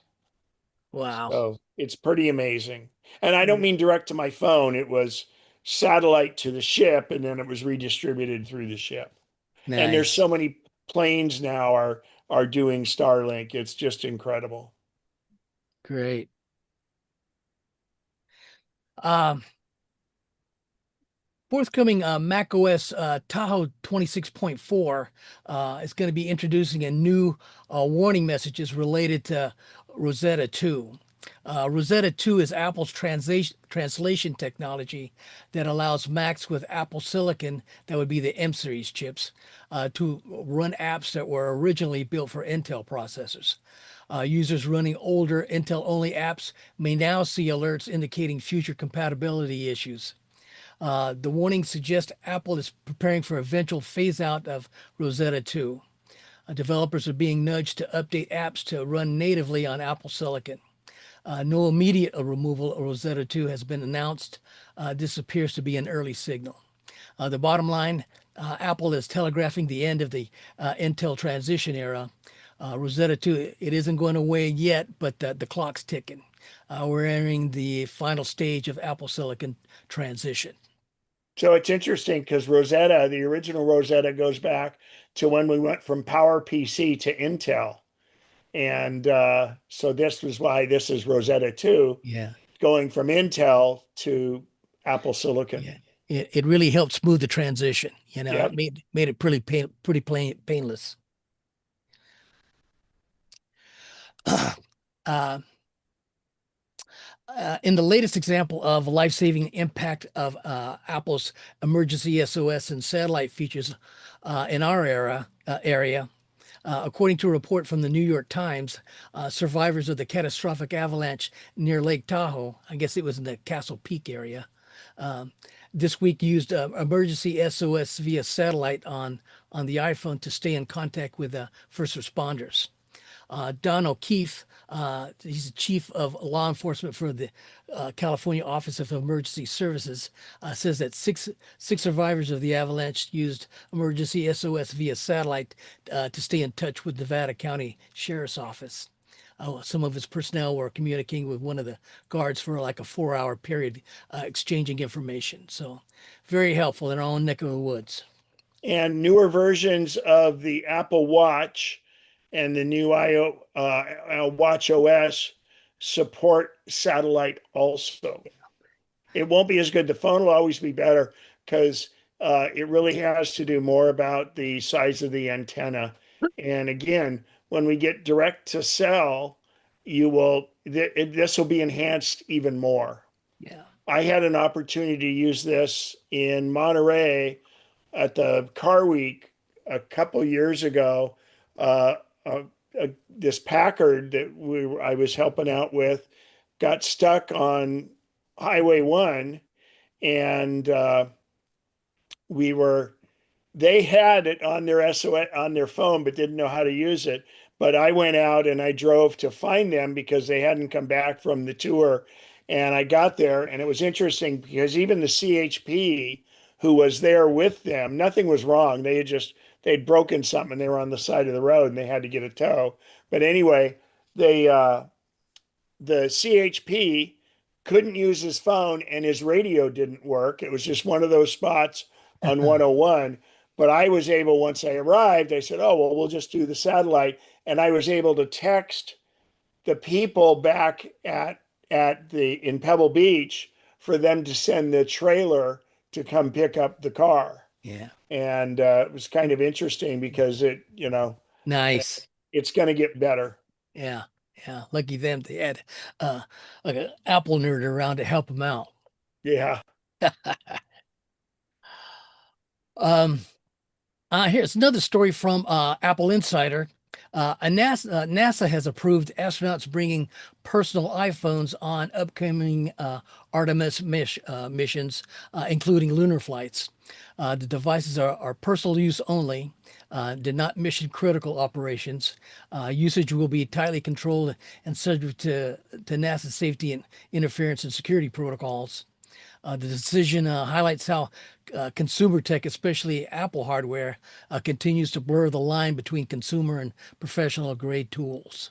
Wow. So it's pretty amazing. And I don't Mm. mean direct to my phone. It was satellite to the ship, and then it was redistributed through the ship. And there's Nice. so many planes now are doing Starlink. It's just incredible. Great. Um, Forthcoming macOS Tahoe 26.4 is going to be introducing a new warning messages related to Rosetta 2. Rosetta 2 is Apple's translation technology that allows Macs with Apple Silicon, that would be the M series chips, to run apps that were originally built for Intel processors. Users running older Intel-only apps may now see alerts indicating future compatibility issues. The warning suggests Apple is preparing for eventual phase out of Rosetta 2. Developers are being nudged to update apps to run natively on Apple Silicon. No immediate removal of Rosetta 2 has been announced. This appears to be an early signal. The bottom line, Apple is telegraphing the end of the Intel transition era. Rosetta 2, it isn't going away yet, but the clock's ticking. We're entering the final stage of Apple Silicon transition. So it's interesting because Rosetta, the original Rosetta, goes back to when we went from PowerPC to Intel. And so this was why this is Rosetta 2, Yeah. going from Intel to Apple Silicon. Yeah, it really helped smooth the transition. You know, it Yep. made it pretty painless. Uh, in the latest example of life-saving impact of Apple's emergency SOS and satellite features in our area, according to a report from the New York Times, survivors of the catastrophic avalanche near Lake Tahoe, I guess it was in the Castle Peak area, um, this week used emergency SOS via satellite on the iPhone to stay in contact with first responders. Don O'Keefe, he's the chief of law enforcement for the California Office of Emergency Services, says that six survivors of the avalanche used emergency SOS via satellite to stay in touch with Nevada County Sheriff's Office. Some of his personnel were communicating with one of the guards for like a 4 hour period, exchanging information. So, very helpful in our own neck of the woods. And newer versions of the Apple Watch and the new Watch OS support satellite also. It won't be as good. The phone will always be better because it really has to do more about the size of the antenna. And again, when we get direct to cell, this will be enhanced even more. Yeah. I had an opportunity to use this in Monterey at the Car Week a couple years ago. Uh, uh, this Packard that I was helping out with got stuck on Highway 1, and we were they had it on their SOS on their phone but didn't know how to use it. But I went out and I drove to find them because they hadn't come back from the tour. And I got there, and it was interesting because even the CHP who was there with them, nothing was wrong. They'd broken something. They were on the side of the road and they had to get a tow. But anyway, they the CHP couldn't use his phone and his radio didn't work. It was just one of those spots on 101. But I was able, once I arrived, I said, oh, well, we'll just do the satellite. And I was able to text the people back in Pebble Beach for them to send the trailer to come pick up the car. Yeah. And it was kind of interesting because Nice. it's going to get better. Yeah. Yeah. Lucky them. They had uh, like an Apple nerd around to help them out. Yeah. Um, Here's another story from Apple Insider. NASA has approved astronauts bringing personal iPhones on upcoming Artemis missions, including lunar flights. The devices are personal use only, did not mission critical operations. Usage will be tightly controlled and subject to NASA safety and interference and security protocols. The decision highlights how consumer tech, especially Apple hardware, continues to blur the line between consumer and professional grade tools.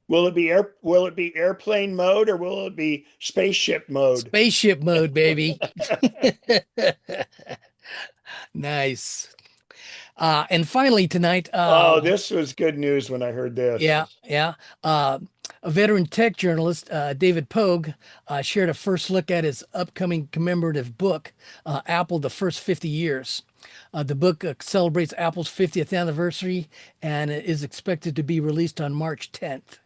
Will it be airplane mode or will it be spaceship mode? Spaceship mode, baby. Nice. And finally tonight, Oh, this was good news when I heard this. yeah. Uh, a veteran tech journalist, David Pogue, shared a first look at his upcoming commemorative book, Apple: The First 50 Years. The book celebrates Apple's 50th anniversary and it is expected to be released on March 10th.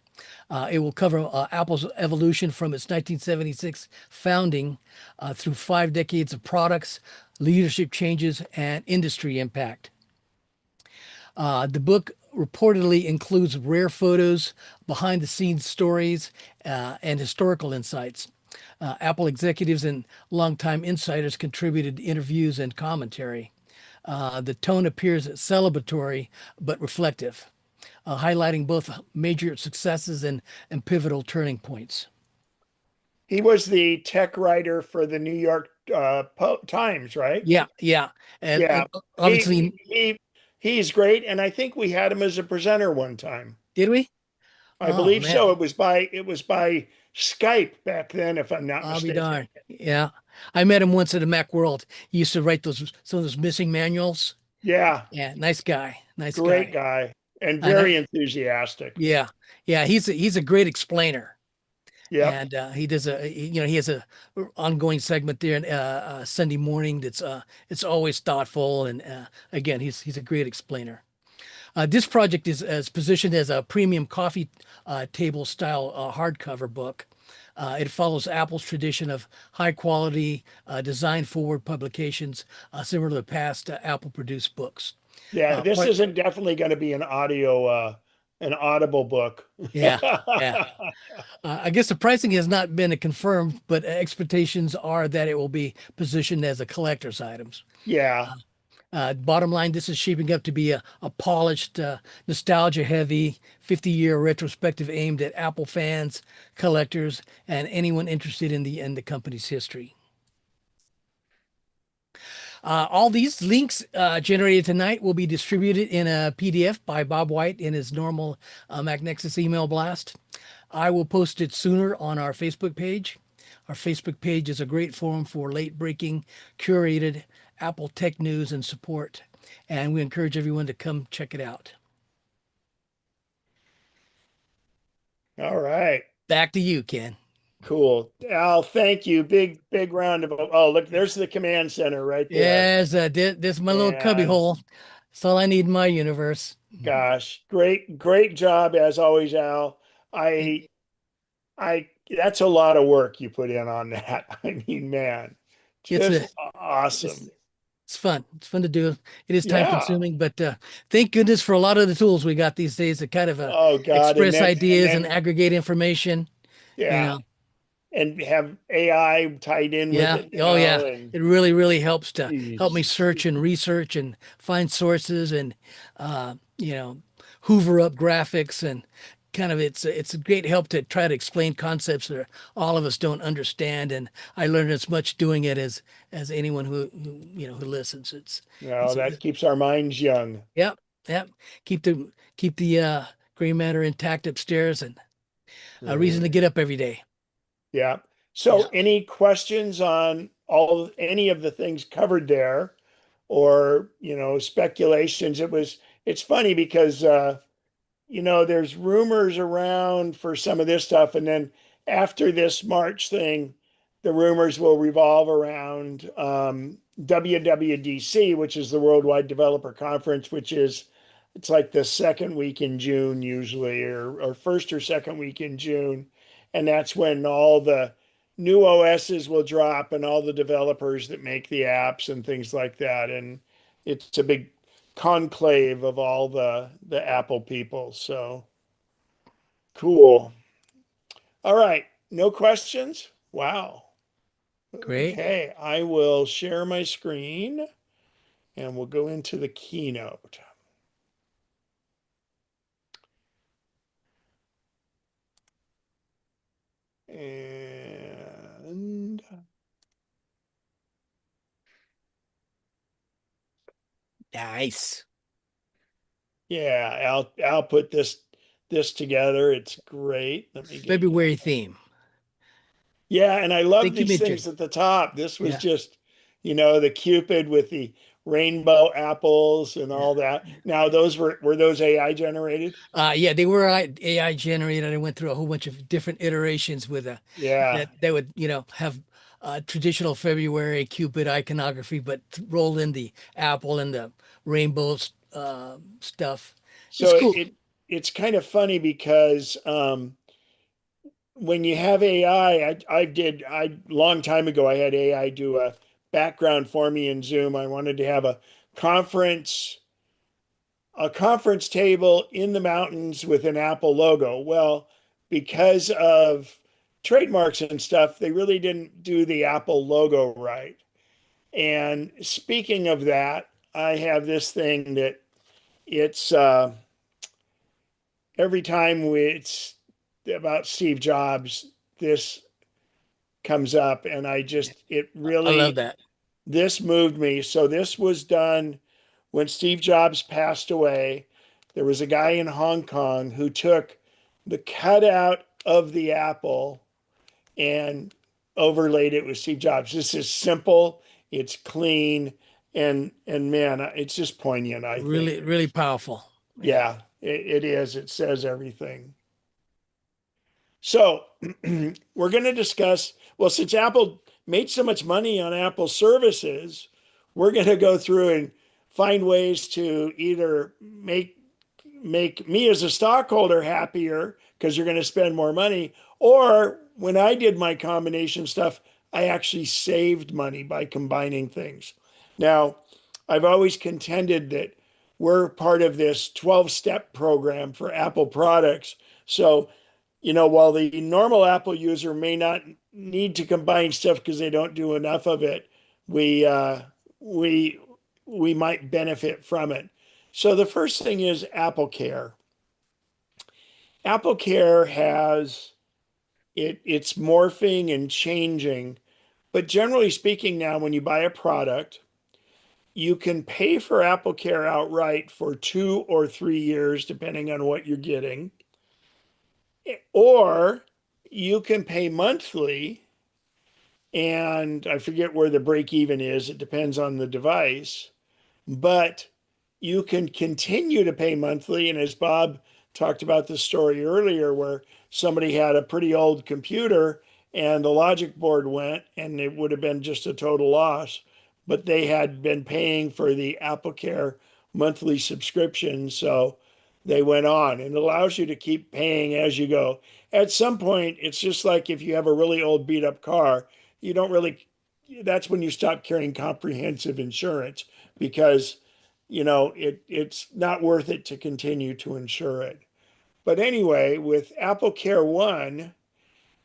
It will cover Apple's evolution from its 1976 founding through 5 decades of products, leadership changes, and industry impact. The book reportedly includes rare photos, behind the scenes stories, and historical insights. Apple executives and longtime insiders contributed interviews and commentary. The tone appears celebratory but reflective, highlighting both major successes and pivotal turning points. He was the tech writer for the New York Times, right? Yeah. And Yeah. obviously, He's great, and I think we had him as a presenter one time. did we? I Oh, believe man. so. It was by Skype back then, if I'm not I'll be mistaken. darned. Yeah. I met him once at a Macworld. He used to write some of those missing manuals. Yeah, Yeah, nice guy. Nice great guy. guy and And very enthusiastic. yeah, yeah, he's a great explainer. Yep. And he has a ongoing segment there Sunday morning that's it's always thoughtful and again, he's a great explainer. This project is positioned as a premium coffee table style hardcover book. It follows Apple's tradition of high quality, design forward publications, similar to the past Apple produced books. Yeah, this Part, isn't definitely going to be an audible book. yeah, yeah. I guess the pricing has not been confirmed, but expectations are that it will be positioned as a collector's items. Yeah. Bottom line, this is shaping up to be a polished, nostalgia heavy 50-year retrospective aimed at Apple fans, collectors, and anyone interested in the company's history. All these links generated tonight will be distributed in a PDF by Bob White in his normal MacNexus email blast. I will post it sooner on our Facebook page. Our Facebook page is a great forum for late breaking, curated Apple tech news and support. And we encourage everyone to come check it out. All right. Back to you, Ken. Cool. Al, thank you. Big round of, oh, look, there's the command center right there. Yes, this is my little cubby And hole. That's all I need in my universe. gosh, great job as always, Al. Thank you. I that's a lot of work you put in on that. I mean, man, It's just a awesome. it's, it's fun. It's fun to do. It is time Yeah. consuming, but thank goodness for a lot of the tools we got these days that kind of Oh God. express And ideas and then aggregate information. You yeah. know, And have AI tied in with yeah. it Oh, now. yeah. And It really helps to help me geez. search and research and find sources and you know, hoover up graphics and kind of it's a great help to try to explain concepts that all of us don't understand. And I learned as much doing it as anyone who listens. No, It's a that keeps our minds young. yep, yep. Keep the gray matter intact upstairs and a reason to Mm. get up every day. Yeah. Yeah. So any questions on any of the things covered there or, speculations? It's funny because there's rumors around for some of this stuff, and then after this March thing, the rumors will revolve around WWDC, which is the Worldwide Developer Conference, it's like the second week in June usually, or first or second week in June, and that's when all the new OSs will drop and all the developers that make the apps and things like that, and it's a big conclave of all the Apple people. So cool. All right, no questions? Wow. Great. Okay, I will share my screen and we'll go into the keynote. And Nice. yeah, I'll put this together. It's great. Let me get you. February theme. Yeah, and I love Thank you, these Mitchell. things at the top. This was Yeah. just, the Cupid with the rainbow apples and Yeah. all that. Now those were those AI generated? Yeah, they were AI generated. I went through a whole bunch of different iterations with Yeah. that would, have traditional February Cupid iconography, but roll in the apple and the rainbows stuff. It's So cool. it's kind of funny because when you have AI, I long time ago I had AI do a background for me in Zoom. I wanted to have conference a conference table in the mountains with an Apple logo. Well, because of trademarks and stuff, they really didn't do the Apple logo right. And speaking of that, I have this thing that it's every time it's about Steve Jobs, this comes up, and it I love really, that. this moved me. So this was done when Steve Jobs passed away. There was a guy in Hong Kong who took the cutout of the apple and overlaid it with Steve Jobs. This is simple, it's clean, and man, it's just poignant, I think. Really, really powerful. Yeah. Yeah, it is. It says everything. So we're going to discuss, well, since Apple made so much money on Apple services, we're going to go through and find ways to either make me as a stockholder happier because you're going to spend more money, or when I did my combination stuff, I actually saved money by combining things. Now, I've always contended that we're part of this 12-step program for Apple products. So while the normal Apple user may not need to combine stuff because they don't do enough of it, we we we might benefit from it. So the first thing is Apple Care. Apple Care it's morphing and changing, but generally speaking, now when you buy a product, you can pay for Apple Care outright for 2 or 3 years, depending on what you're getting, or you can pay monthly, and I forget where the break even is. It depends on the device, but you can continue to pay monthly. And as Bob talked about the story earlier, where somebody had a pretty old computer and the logic board went, and it would have been just a total loss, but they had been paying for the Apple Care monthly subscription. So they went on, and it allows you to keep paying as you go. At some point, it's just like if you have a really old beat up car, you don't really, that's when you stop carrying comprehensive insurance because it's not worth it to continue to insure it. But anyway, with Apple Care One,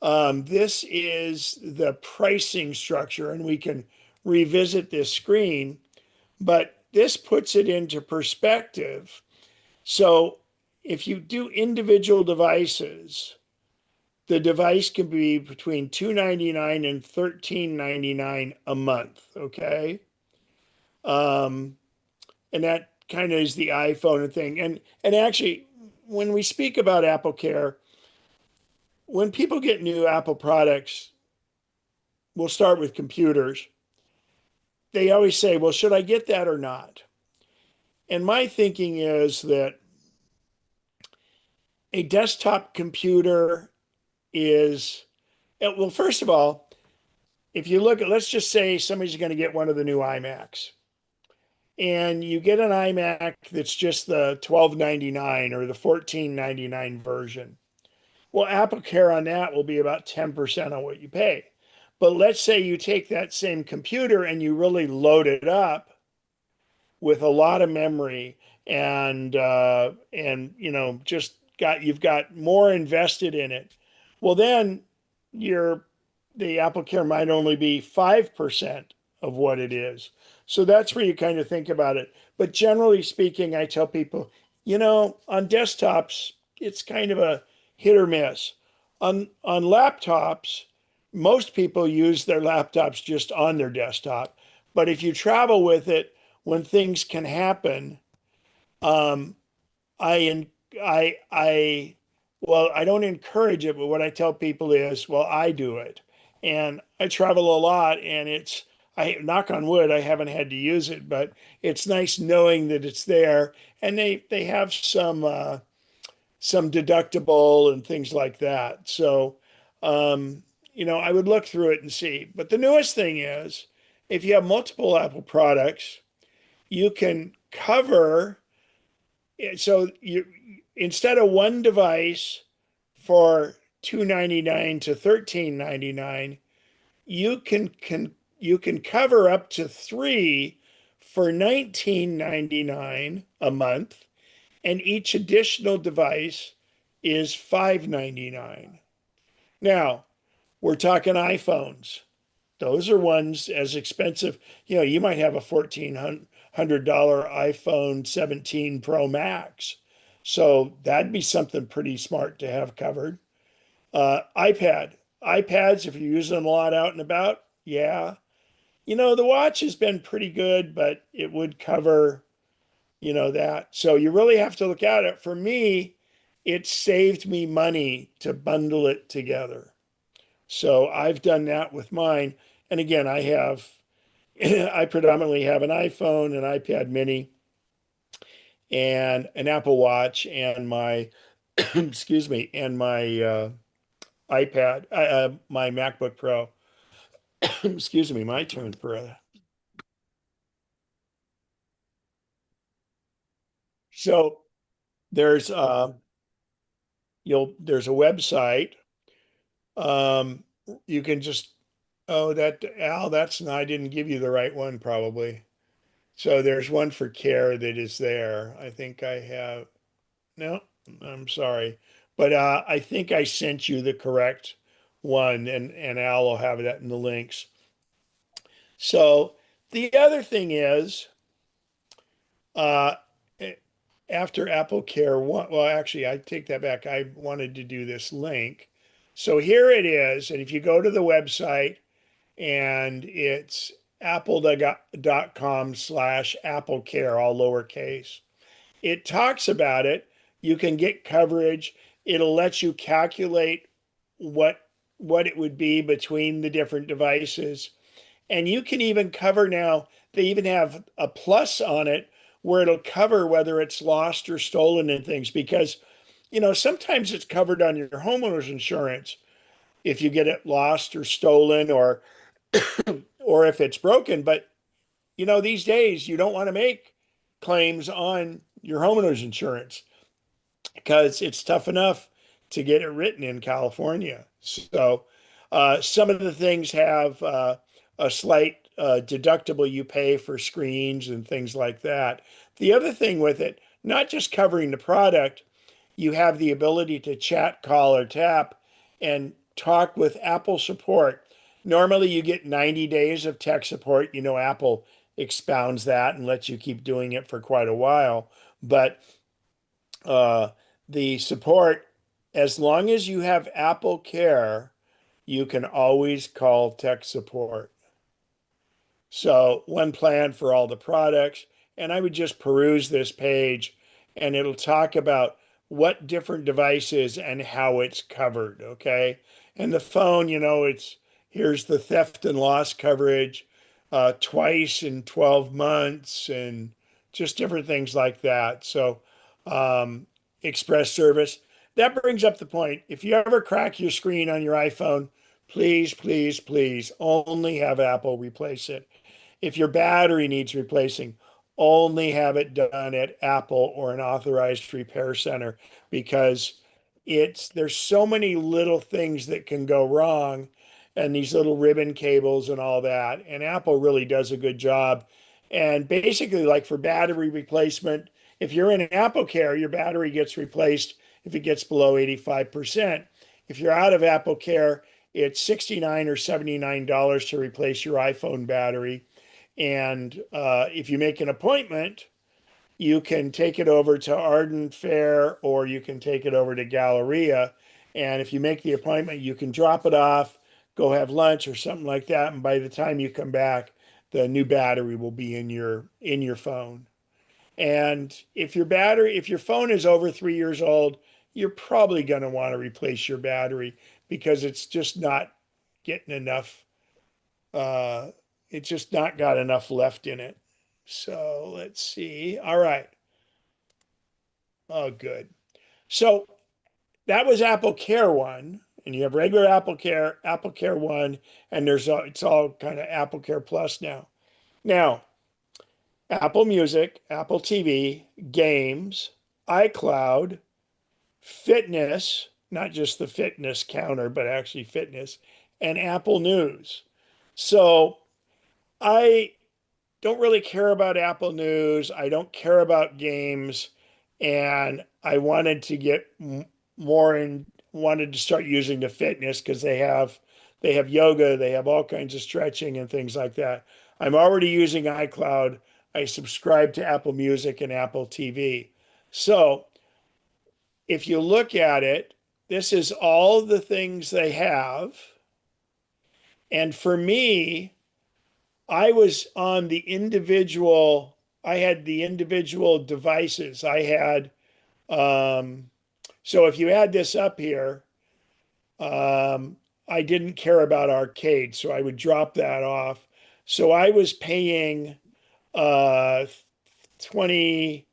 this is the pricing structure, and we can revisit this screen, but this puts it into perspective. So if you do individual devices, the device can be between $299 and $13.99 a month. Okay. Um, and that kind of is the iPhone thing. And actually, when we speak about Apple Care, when people get new Apple products, we'll start with computers. They always say, "Well, should I get that or not?" And my thinking is that a desktop computer is, well, first of all, if you look at, let's just say somebody's going to get one of the new iMacs, and you get an iMac that's just the 1299 or the 1499 version. Well, Apple Care on that will be about 10% of what you pay. But let's say you take that same computer and you really load it up. with a lot of memory and just you've got more invested in it. Well, then your the Apple Care might only be 5% of what it is. So that's where you kind of think about it. But generally speaking, I tell people, on desktops, it's kind of a hit or miss. On laptops, most people use their laptops just on their desktop. But if you travel with it, when things can happen, um, I I well, I don't encourage it, but what I tell people is, well, I do it, and I travel a lot, and I knock on wood, I haven't had to use it, but it's nice knowing that it's there, and they have some deductible and things like that. So, I would look through it and see. But the newest thing is, if you have multiple Apple products, you can cover so you instead of one device for 299 to 1399, you can cover up to three for 1999 a month, and each additional device is 599. Now, we're talking iPhones. Those are ones as expensive. You might have a $1,400 iPhone 17 Pro Max. So that'd be something pretty smart to have covered. iPads, if you're using them a lot out and about, yeah. The watch has been pretty good, but it would cover, that. So you really have to look at it. For me, it saved me money to bundle it together. So I've done that with mine. And again, I predominantly have an iPhone, an iPad mini, and an Apple Watch, and my, excuse me, and my my MacBook Pro. Excuse me, my turn for a. So there's there's a website. Um, you can just that Al, that's not, I didn't give you the right one probably. So there's one for care that is there. I think I have, no, I'm sorry. But I think I sent you the correct one, and Al will have that in the links. So the other thing is, uh, after Apple Care one, well, actually, I take that back. I wanted to do this link. So here it is. And if you go to the website, and it's apple.com/Apple Care, all lowercase. It talks about it. You can get coverage. It'll let you calculate what it would be between the different devices. And you can even cover now, they even have a plus on it where it'll cover whether it's lost or stolen and things because sometimes it's covered on your homeowner's insurance if you get it lost or stolen or if it's broken. But these days you don't want to make claims on your homeowner's insurance because it's tough enough to get it written in California. So some of the things have a slight deductible you pay for screens and things like that. The other thing with it, not just covering the product, you have the ability to chat, call, or tap and talk with Apple support. Normally, you get 90 days of tech support. Apple expounds that and lets you keep doing it for quite a while. But uh, the support, as long as you have Apple Care, you can always call tech support. So one plan for all the products. And I would just peruse this page and it'll talk about what different devices and how it's covered. Okay. And the phone, here's the theft and loss coverage twice in 12 months and just different things like that. So, express service. That brings up the point. If you ever crack your screen on your iPhone, please, please, please only have Apple replace it. If your battery needs replacing, only have it done at Apple or an authorized repair center because there's so many little things that can go wrong and these little ribbon cables and all that. And Apple really does a good job. And basically, like for battery replacement, if you're in an Apple Care, your battery gets replaced if it gets below 85%. If you're out of Apple Care, it's $69 or $79 to replace your iPhone battery. And if you make an appointment, you can take it over to Arden Fair or you can take it over to Galleria. And if you make the appointment, you can drop it off, go have lunch or something like that. And by the time you come back, the new battery will be in your phone. And if your phone is over 3 years old, you're probably going to want to replace your battery because it's just not getting enough. Uh, it's just not got enough left in it. So let's see. All right. Oh, good. So that was Apple Care One, and you have regular Apple Care One, and it's all kind of Apple Care Plus now. Now, Apple Music, Apple TV, games, iCloud, fitness, not just the fitness counter, but actually fitness, and Apple News. So I don't really care about Apple News. I don't care about games. And I wanted to get more and wanted to start using the fitness because they have yoga, they have all kinds of stretching and things like that. I'm already using iCloud. I subscribe to Apple Music and Apple TV. So if you look at it, this is all the things they have. And for me, I had the individual devices. So if you add this up here, I didn't care about arcade, so I would drop that off. So I was paying uh, 20,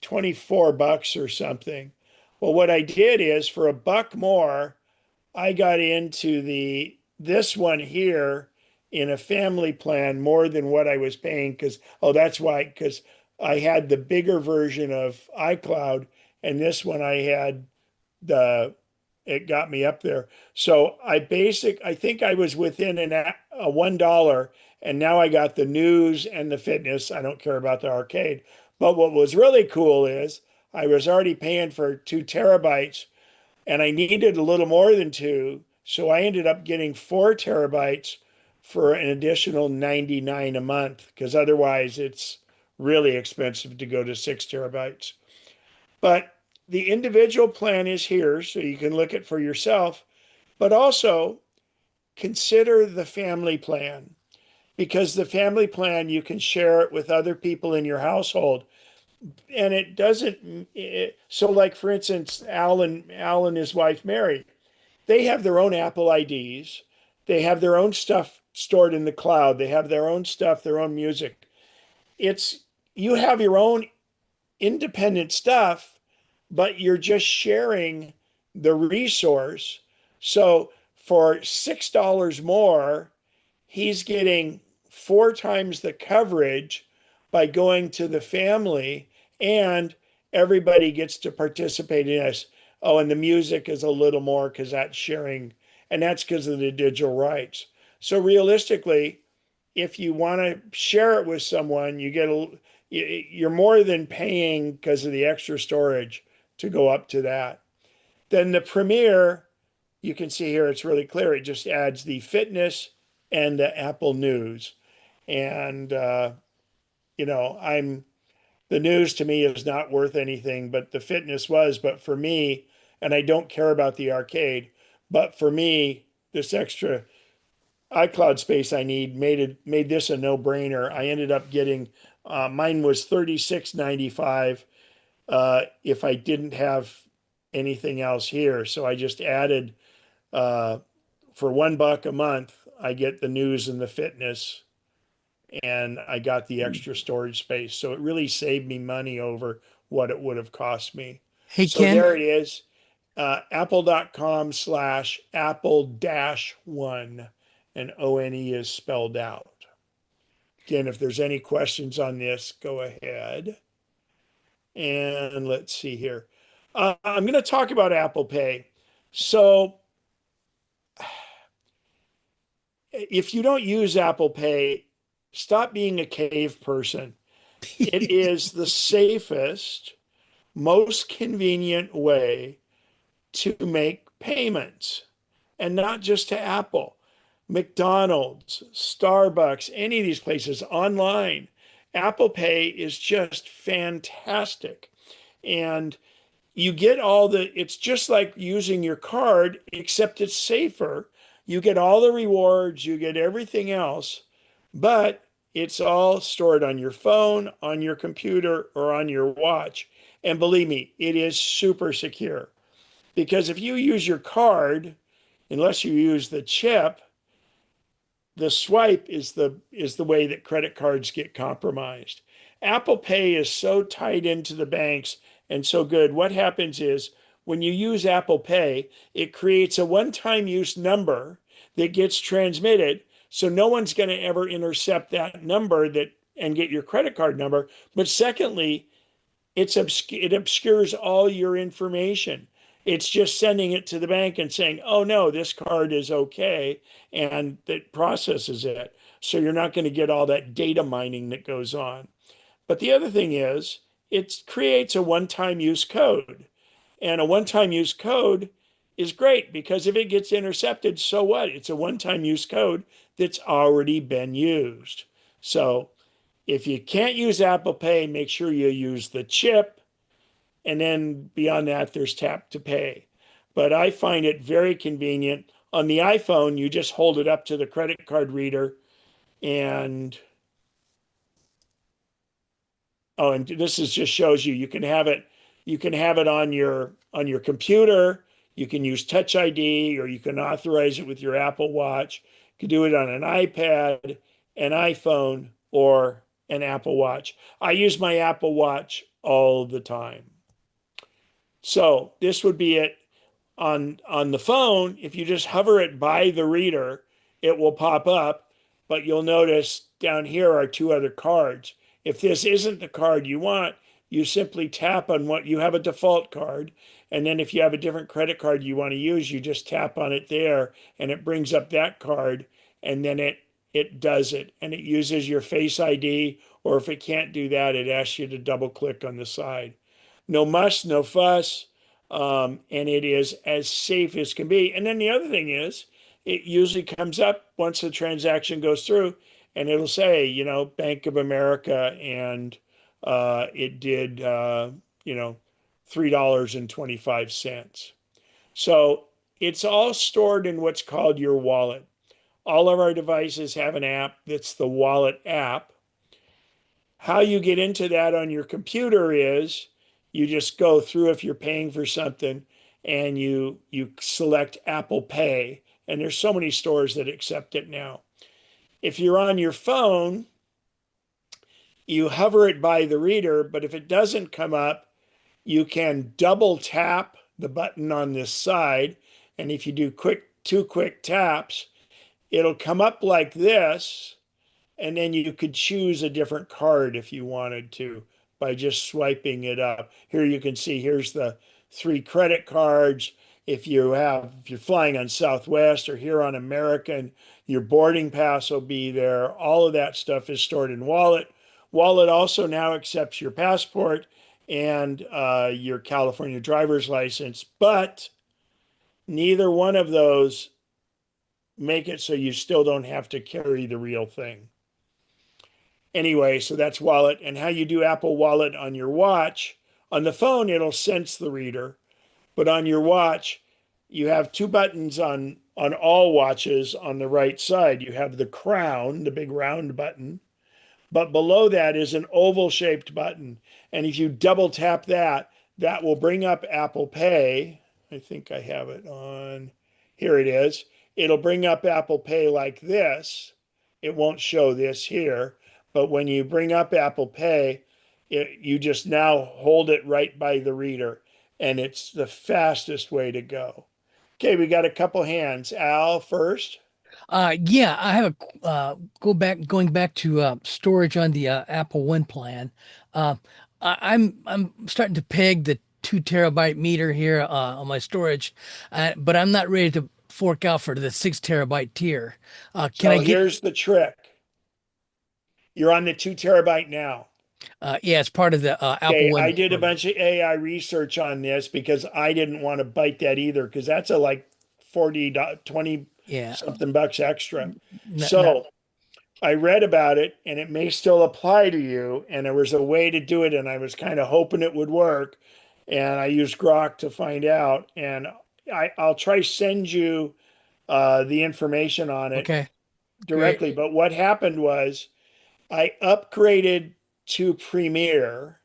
$24 or something. Well, what I did is for a buck more, I got into this one here in a family plan more than what I was paying that's why, because I had the bigger version of iCloud and this one I had it got me up there. So I think I was within a $1 and now I got the news and the fitness. I don't care about the arcade. But what was really cool is I was already paying for 2 terabytes and I needed a little more than two. So I ended up getting 4 terabytes for an additional 99 a month because otherwise it's really expensive to go to 6 terabytes. But the individual plan is here so you can look at for yourself, but also consider the family plan because the family plan you can share it with other people in your household and it doesn't so like for instance Al and his wife Mary, they have their own Apple IDs, they have their own stuff stored in the cloud, they have their own stuff, their own music. It's you have your own independent stuff, but you're just sharing the resource. So for $6 more, he's getting 4 times the coverage by going to the family, and everybody gets to participate in this. Oh, and the music is a little more because that's sharing, and that's because of the digital rights. So realistically, if you want to share it with someone, you're more than paying because of the extra storage to go up to that. Then the Premiere, you can see here, it's really clear. It just adds the fitness and the Apple News. And, the news to me is not worth anything, but the fitness was. But for me, and I don't care about the arcade, but for me, this extra iCloud space I need made this a no-brainer. I ended up getting mine was $36.95 if I didn't have anything else here. So I just added uh, for $1 a month, I get the news and the fitness, and I got the extra storage space. So it really saved me money over what it would have cost me. Hey, So Ken. there it is. Apple.com/Apple-1 and ONE is spelled out. Again, if there's any questions on this, go ahead. And let's see here. I'm going to talk about Apple Pay. So if you don't use Apple Pay, Stop being a cave person. It is the safest, most convenient way to make payments, and not just to Apple. McDonald's, Starbucks, any of these places online. Apple Pay is just fantastic. And you get all it's just like using your card, except it's safer. You get all the rewards, you get everything else, but it's all stored on your phone, on your computer, or on your watch. And believe me, it is super secure. Because if you use your card, unless you use the chip, the swipe is the way that credit cards get compromised. Apple Pay is so tied into the banks and so good. What happens is when you use Apple Pay, it creates a one-time use number that gets transmitted. So no one's going to ever intercept that number that and get your credit card number. But secondly, it obscures all your information. It's just sending it to the bank and saying, oh no, this card is okay, and that processes it. So you're not going to get all that data mining that goes on. But the other thing is, it creates a one-time use code. And a one-time use code is great because if it gets intercepted, so what? It's a one-time use code that's already been used. So if you can't use Apple Pay, make sure you use the chip. And then beyond that, there's tap to pay. But I find it very convenient. On the iPhone, you just hold it up to the credit card reader and oh, and this is just shows you you can have it on your computer. You can use Touch ID or you can authorize it with your Apple Watch. You can do it on an iPad, an iPhone, or an Apple Watch. I use my Apple Watch all the time. So this would be it on the phone. If you just hover it by the reader, it will pop up, but you'll notice down here are two other cards. If this isn't the card you want, you simply tap on what you have a default card. And then if you have a different credit card you want to use, you just tap on it there and it brings up that card. And then it does it and it uses your Face ID. Or if it can't do that, it asks you to double click on the side. No muss, no fuss. And it is as safe as can be. And then the other thing is, it usually comes up once the transaction goes through and it'll say, Bank of America, and it did, $3.25. So it's all stored in what's called your wallet. All of our devices have an app that's the wallet app. How you get into that on your computer is you just go through if you're paying for something and you select Apple Pay. And there's so many stores that accept it now. If you're on your phone, you hover it by the reader, but if it doesn't come up, you can double tap the button on this side. And if you do two quick taps, it'll come up like this. And then you could choose a different card if you wanted to by just swiping it up. Here you can see here's the 3 credit cards. If you're flying on Southwest or here on American, your boarding pass will be there. All of that stuff is stored in Wallet. Wallet also now accepts your passport and your California driver's license, but neither one of those make it so you still don't have to carry the real thing. Anyway, so that's Wallet. And how you do Apple Wallet on your watch. On the phone, it'll sense the reader. But on your watch, you have 2 buttons on all watches on the right side. You have the crown, the big round button. But below that is an oval-shaped button. And if you double tap that, that will bring up Apple Pay. I think I have it on. Here it is. It'll bring up Apple Pay like this. It won't show this here. But when you bring up Apple Pay, you just now hold it right by the reader. And it's the fastest way to go. Okay, we got a couple hands. Al first. Yeah, I have a going back to storage on the Apple One plan. Uh, I'm starting to peg the 2 terabyte meter here on my storage, but I'm not ready to fork out for the 6 terabyte tier. Can So I get? here's the trick. You're on the 2 terabyte now. Yeah, it's part of the Apple Okay, I One did a program. bunch of AI research on this because I didn't want to bite that either because that's a like 40, 20 Yeah, something bucks extra. not So I read about it and it may still apply to you. And there was a way to do it, and I was kind of hoping it would work. And I used Grok to find out. And I'll try send you the information on it okay. Great. directly. But what happened was I upgraded to Premiere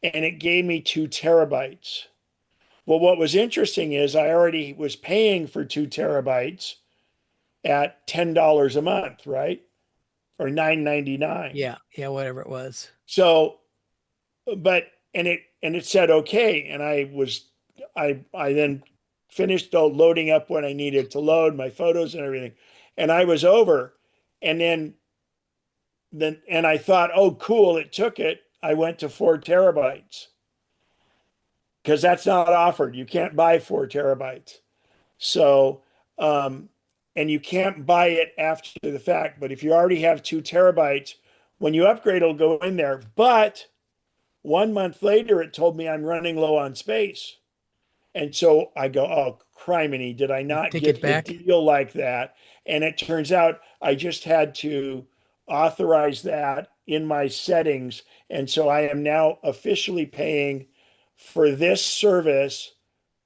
and it gave me 2 terabytes. Well, what was interesting is I already was paying for 2 terabytes at $10 a month, right? Or 9.99. Yeah, yeah, whatever it was. So, but and it said okay, and I then finished loading up what I needed to load my photos and everything, and I was over, and then and I thought, oh cool, it took it. I went to 4 terabytes because that's not offered. You can't buy 4 terabytes. So, um, and you can't buy it after the fact. But if you already have 2 terabytes, when you upgrade, it'll go in there. But 1 month later, it told me I'm running low on space. And so I go, oh, criminy, did I You not take it get the back. deal like that? And it turns out I just had to authorize that in my settings. And so I am now officially paying for this service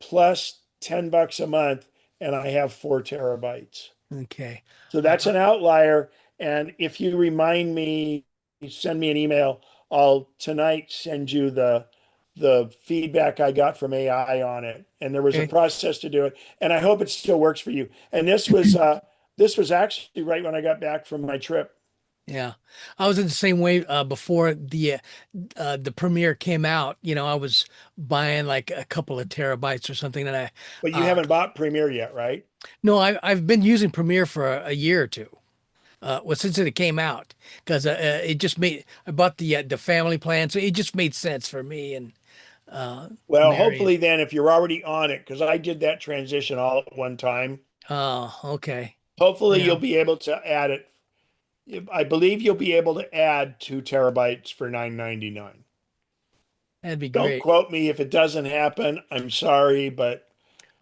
plus $10 a month, and I have 4 terabytes. Okay. So that's an outlier. And if you remind me, you send me an email, I'll tonight send you the feedback I got from AI on it. And there was a Okay. process to do it. And I hope it still works for you. And this was actually right when I got back from my trip. Yeah. I was in the same way before the Premiere came out. I was buying like a couple of terabytes or something and I But you uh haven't bought Premiere yet, right? no, I've been using Premiere for a year or two. Well, since it came out, because it just made I bought the family plan, so it just made sense for me and Well, Mary. hopefully then if you're already on it, because I did that transition all at one time, Oh, okay. hopefully you'll Yeah, be able to add it. I believe you'll be able to add 2 terabytes for 9.99. that'd be Don't great. quote me if it doesn't happen. I'm sorry, but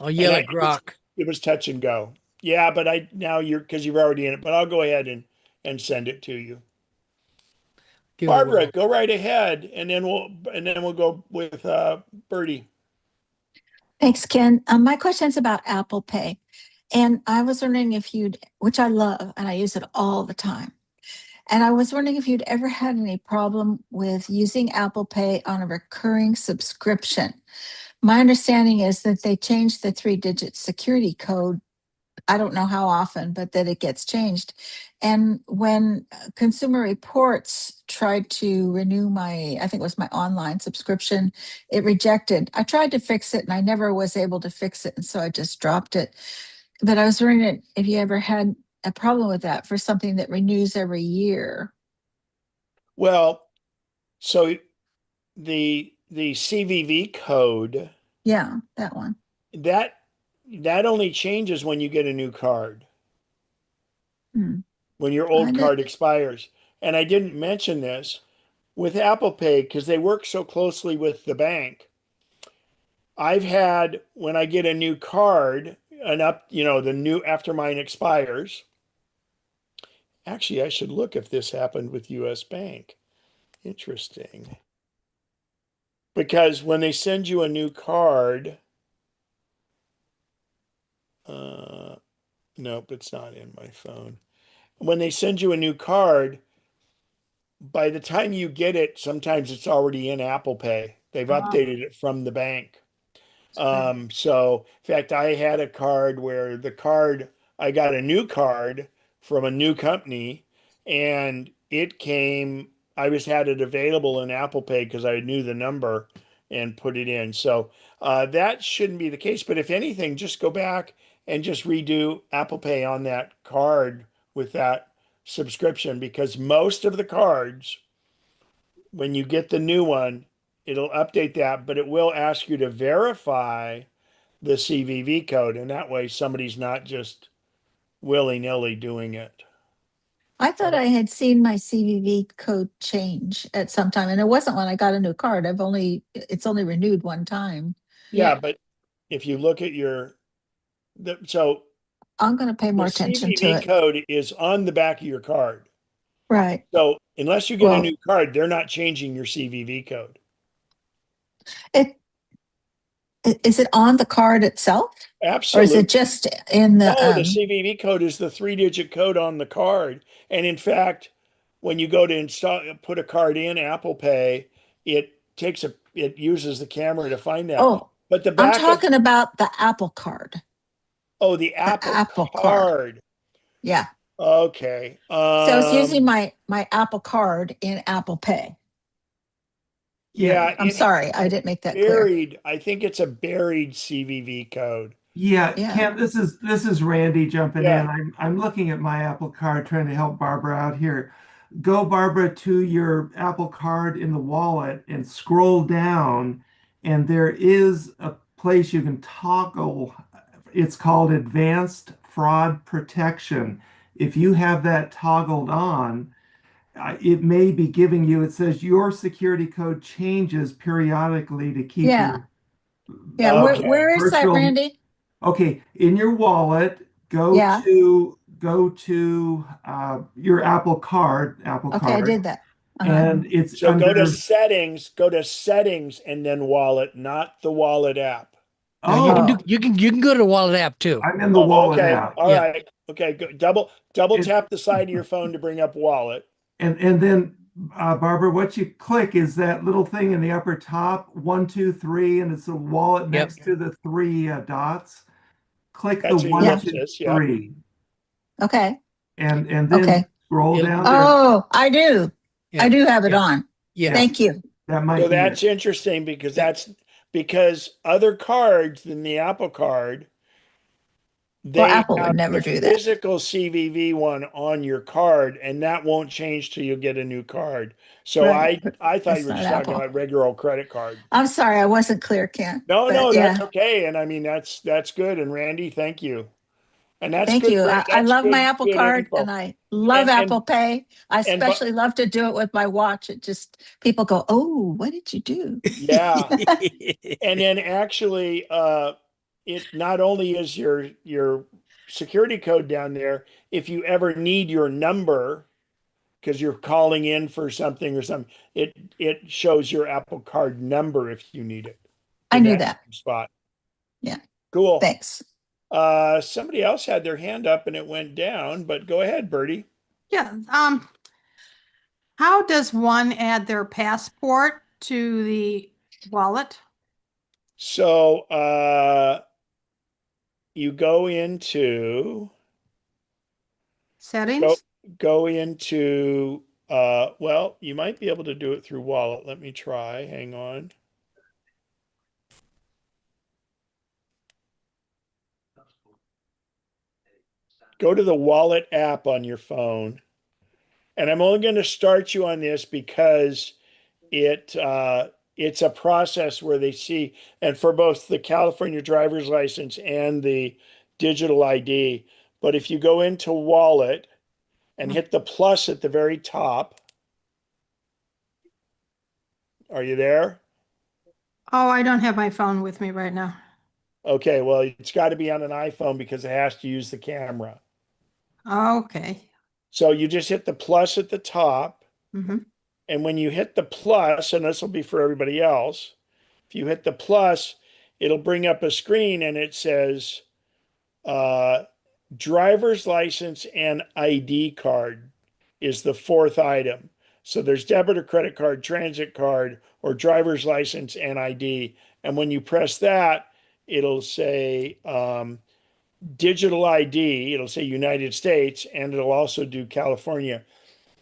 I'll and yell at Grok. it was touch and go. Yeah, but I now you're because you're already in it. But I'll go ahead and send it to you. Give it a Barbara, whirl. go right ahead, and then we'll go with Bertie. Thanks, Ken. My question's about Apple Pay. And I was wondering if you'd, which I love, and I use it all the time. And I was wondering if you'd ever had any problem with using Apple Pay on a recurring subscription. My understanding is that they changed the 3-digit security code. I don't know how often, but that it gets changed. And when Consumer Reports tried to renew my, I think it was my online subscription, it rejected. I tried to fix it and I never was able to fix it. And so I just dropped it. But I was wondering if you ever had a problem with that for something that renews every year. Well, so the CVV code Yeah, that one. that that only changes when you get a new card, Hmm. when your I old did. card expires. And I didn't mention this with Apple Pay because they work so closely with the bank. I've had when I get a new card, the new after mine expires. Actually, I should look if this happened with US Bank. Interesting. Because when they send you a new card, uh, nope, it's not in my phone. When they send you a new card, by the time you get it, sometimes it's already in Apple Pay. They've Oh, updated it from the bank. that's good. So in fact, I had a card where I got a new card from a new company and I just had it available in Apple Pay because I knew the number and put it in. So that shouldn't be the case. But if anything, just go back and just redo Apple Pay on that card with that subscription because most of the cards, when you get the new one, it'll update that, but it will ask you to verify the CVV code, and that way somebody's not just willy nilly doing it. I thought I had seen my CVV code change at some time, and it wasn't when I got a new card. It's only renewed one time. Yeah, Yeah. but if you look at so I'm going to pay the more attention to CVV it. code is on the back of your card. Right. So unless you get a Well, new card, they're not changing your CVV code. it is it on the card itself, or is Absolutely. it just in the No, the CVV code is the 3-digit code on the card. And in fact, when you go to put a card in Apple Pay, it uses the camera to find that. Oh, But the I'm back of talking about the Apple card. the The Apple Apple card. card. Yeah. Okay. So I was using my Apple card in Apple Pay. Yeah, I'm it has sorry, I a didn't make that clear. buried. I think it's a buried CVV code. Yeah, Yeah. Ken, this is Randy jumping Yeah. in. I'm looking at my Apple Card trying to help Barbara out here. Go, Barbara, to your Apple Card in the wallet and scroll down, and there is a place you can toggle. It's called Advanced Fraud Protection. If you have that toggled on, it may be giving you, it says your security code changes periodically to keep Yeah. your Yeah. Okay. Where is that, virtual. Randy? Okay, in your wallet, Yeah. go to your Apple Okay, I Card, did that. and it's So go under. to settings and then wallet, not the wallet app. Now you can do Oh, you can go to the wallet app too. I'm in the Oh, wallet okay. app, All Yeah. right. Okay. Double It- tap the side of your phone to bring up wallet. and then Barbara, what you click is that little thing in the upper top, 1, 2, 3, and it's a wallet Yep. next to the three dots. Click the That's a one, Yeah. two, ellipsis. Yeah. three, Okay. and then Okay. scroll It'll- down there. Oh, I do. Yeah. I do have it Yeah. on. Yeah. Thank you. That might So be that's it. interesting because other cards than the Apple Card, Well, they Apple would have never the do that. physical CVV one on your card, and that won't change till you get a new card. So Right. I thought It's you were not just talking Apple. about regular old credit card. I'm sorry, I wasn't clear, Ken. No, But no, that's yeah, okay. And I mean that's good. And Randy, thank you. And that's thank good. you. I That's love my good, Apple good Card, info. and I love And Apple Pay. I and but especially love to do it with my watch. It just people go, "Oh, what did you do?" yeah. And then actually, it not only is your security code down there, if you ever need your number because you're calling in for something or something, it shows your Apple Card number if you need it. I in knew that that. same spot. Yeah. Cool. Thanks. Somebody else had their hand up and it went down, but go ahead, Bertie. Yeah. How does one add their passport to the wallet? So you go into Settings? go into well, you might be able to do it through wallet. Let me try. Hang on. Go to the wallet app on your phone. And I'm only going to start you on this because it's a process where they see, and for both the California driver's license and the digital ID. But if you go into wallet and hit the plus at the very top, are you there? Oh, I don't have my phone with me right now. Okay, well, it's got to be on an iPhone because it has to use the camera. Okay. So you just hit the plus at the top. Mm-hmm. And when you hit the plus, and this will be for everybody else, if you hit the plus, it'll bring up a screen and it says driver's license and ID card is the fourth item. So there's debit or credit card, transit card, or driver's license and ID. And when you press that, it'll say digital ID, it'll say United States, and it'll also do California.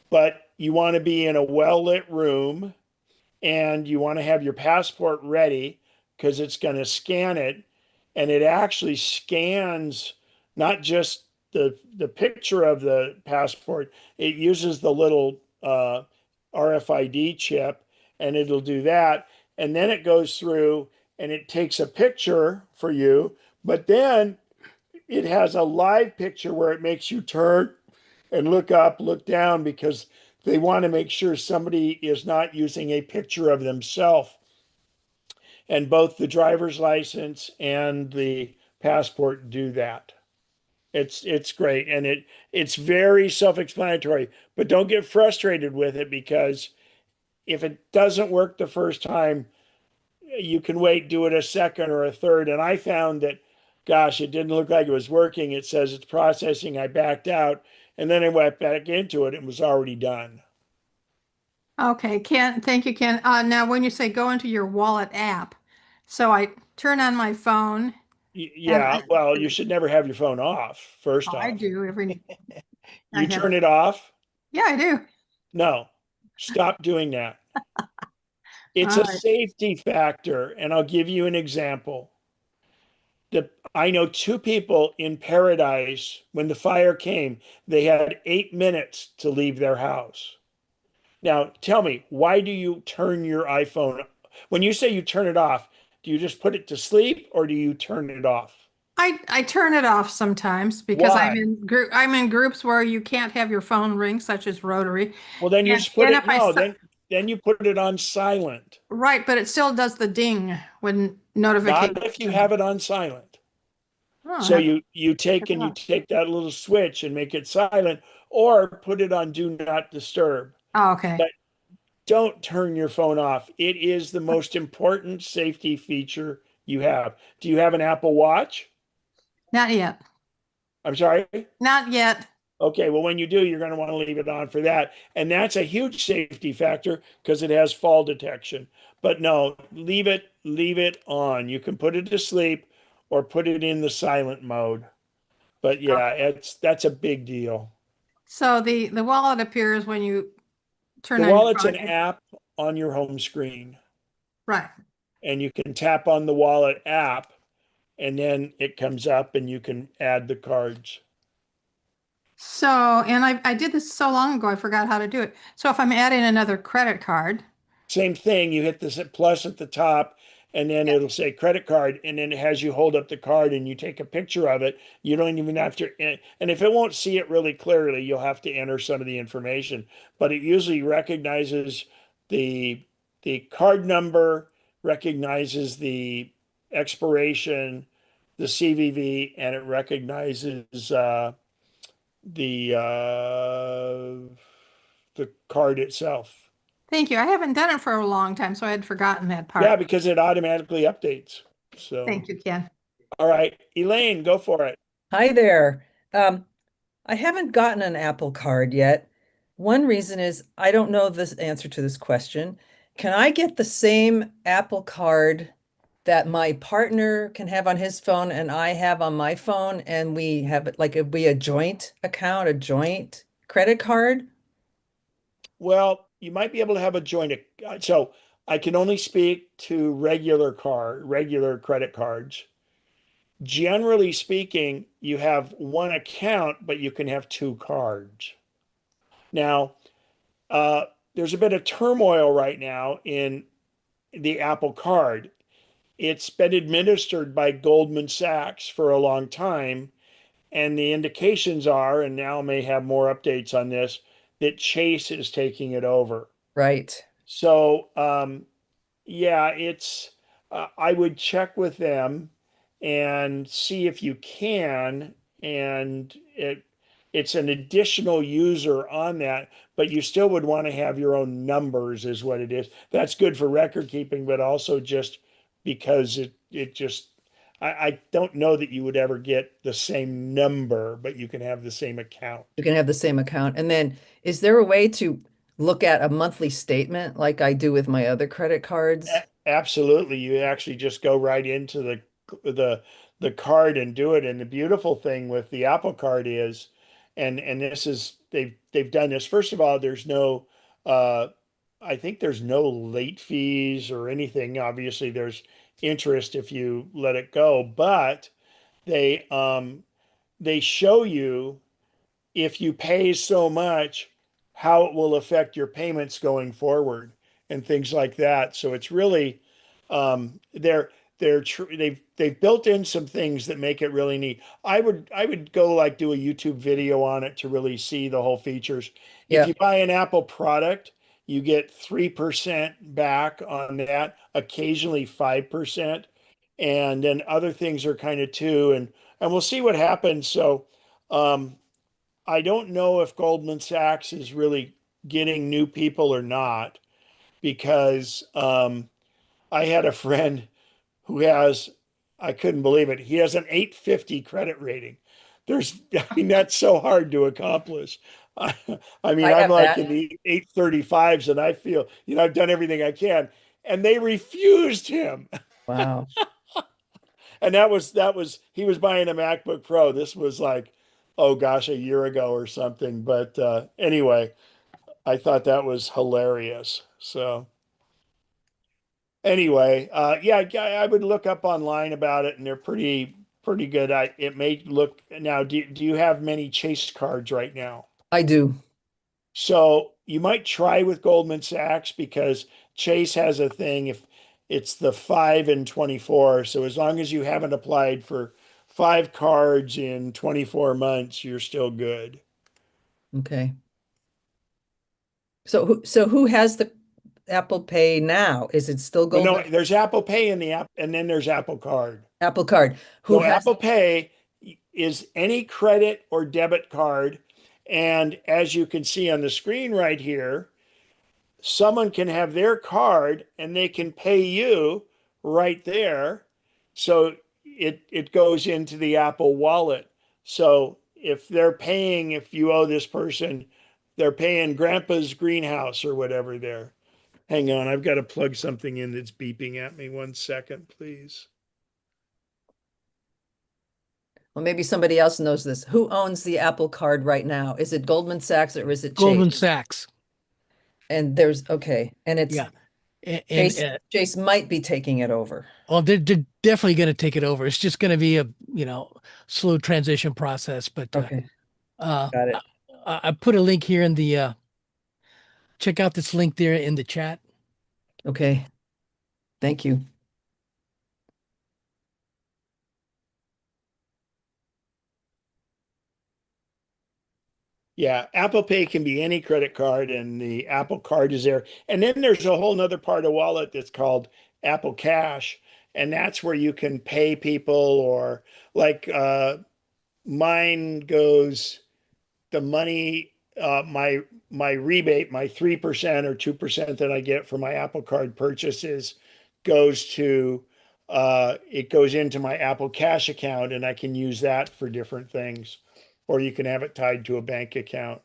But you want to be in a well-lit room and you want to have your passport ready because it's going to scan it. And it actually scans not just the picture of the passport, it uses the little RFID chip and it'll do that. And then it goes through and it takes a picture for you, but then it has a live picture where it makes you turn and look up, look down, because they want to make sure somebody is not using a picture of themselves. And both the driver's license and the passport do that. It's great, and it's very self-explanatory, but don't get frustrated with it, because if it doesn't work the first time, you can wait, do it a second or a third. And I found that, gosh, it didn't look like it was working. It says it's processing. I backed out, and then I went back into it. It was already done. Okay, Ken, thank you, Ken. Now, when you say go into your wallet app, so I turn on my phone and Yeah, well, you should never have your phone off, first I off. do I You have, turn it off? yeah, I do. No, stop doing that. It's All a right. safety factor, and I'll give you an example. I know two people in Paradise, when the fire came, they had 8 minutes to leave their house. Now, tell me, why do you turn your iPhone? When you say you turn it off, do you just put it to sleep or do you turn it off? I turn it off sometimes because Why? I'm in groups where you can't have your phone ring, such as Rotary. Well, then you And just put and it, if I no, si- then you put it on silent. right, but it still does the ding when notification. Not if you have it on silent. Oh, I So have to you take check it and you out. take that little switch and make it silent, or put it on do not disturb. Oh, okay. But don't turn your phone off. It is the most important safety feature you have. Do you have an Apple Watch? Not yet. I'm sorry? Not yet. Okay, well, when you do, you're going to want to leave it on for that. And that's a huge safety factor because it has fall detection. But no, leave it on. You can put it to sleep or put it in the silent mode. But yeah, that's a big deal. So the wallet appears when you The turn on your wallet's an phone. app on your home screen, Right. and you can tap on the wallet app, and then it comes up and you can add the cards. So, and I did this so long ago, I forgot how to do it. So if I'm adding another credit card, Same thing, you hit this plus at the top, and then yeah. it'll say credit card, and then it has you hold up the card and you take a picture of it. You don't even have to, and if it won't see it really clearly, you'll have to enter some of the information. But it usually recognizes the the card number, recognizes the expiration, the CVV, and it recognizes the card itself. Thank you. I haven't done it for a long time, so I had forgotten that Yeah, part. because it automatically updates. So, Thank you, Ken. all right, Elaine, go for it. Hi there. I haven't gotten an Apple Card yet. One reason is I don't know this answer to this question. Can I get the same Apple Card that my partner can have on his phone and I have on my phone, and we have it like it'd be a joint account, a joint credit card? Well, you might be able to have a joint. So I can only speak to regular credit cards. Generally speaking, you have one account, but you can have two cards. Now, there's a bit of turmoil right now in the Apple Card. It's been administered by Goldman Sachs for a long time, and the indications are, and now may have more updates on this, that Chase is taking it over. Right. So, yeah, I would check with them and see if you can. And it's an additional user on that, but you still would want to have your own numbers, is what it is. That's good for record keeping, but also just because it just, I don't know that you would ever get the same number, but you can have the same account. You can have the same account. And then is there a way to look at a monthly statement like I do with my other credit cards? Absolutely. You actually just go right into the the card and do it. And the beautiful thing with the Apple Card is, and this is they've done this. First of all, there's no uh I think there's no late fees or anything. Obviously, there's interest if you let it go, but they um they show you, if you pay so much, how it will affect your payments going forward and things like that. So it's really, they're they've built in some things that make it really neat. I would go like do a YouTube video on it to really see the whole features. If Yeah. you buy an Apple product, you get 3% back on that, occasionally 5%. And then other things are kind of too, and we'll see what happens. So um, I don't know if Goldman Sachs is really getting new people or not, because I had a friend who has, I couldn't believe it. He has an 850 credit rating. I mean, that's so hard to accomplish. I, I mean, I I'm have like that. in the 835s, and I feel, I've done everything I can. And they refused him. Wow. And he was buying a MacBook Pro. This was like, oh gosh, a year ago or something. But anyway, I thought that was hilarious. So anyway, yeah, I would look up online about it, and they're pretty good. It may look now. Do you have many Chase cards right now? I do. So you might try with Goldman Sachs, because Chase has a thing if it's the 5 and 24. So as long as you haven't applied for 5 cards in 24 months, you're still good. Okay. So who has the Apple Pay now? Is it still Well, no, Goldman? there's Apple Pay in the app, and then there's Apple Card. Apple Card. Who So has Apple Pay is any credit or debit card. And as you can see on the screen right here, someone can have their card and they can pay you right there. So it goes into the Apple Wallet. So if you owe this person, they're paying Grandpa's greenhouse or whatever there. Hang on, I've got to plug something in that's beeping at me. 1 second, please. Well, maybe somebody else knows this. Who owns the Apple Card right now? Is it Goldman Sachs or is it Chase? Goldman Sachs. And there's okay, and it's Yeah. And Chase might be taking it over. well, they're definitely going to take it over. It's just going to be a, slow transition process. But Okay, uh, got I, it. I put a link here in the check out this link there in the chat. Okay, thank you. Yeah, Apple Pay can be any credit card, and the Apple Card is there. And then there's a whole nother part of Wallet that's called Apple Cash, and that's where you can pay people, or like mine goes the money, my rebate, my 3% or 2% that I get for my Apple Card purchases goes to it goes into my Apple Cash account, and I can use that for different things, or you can have it tied to a bank account.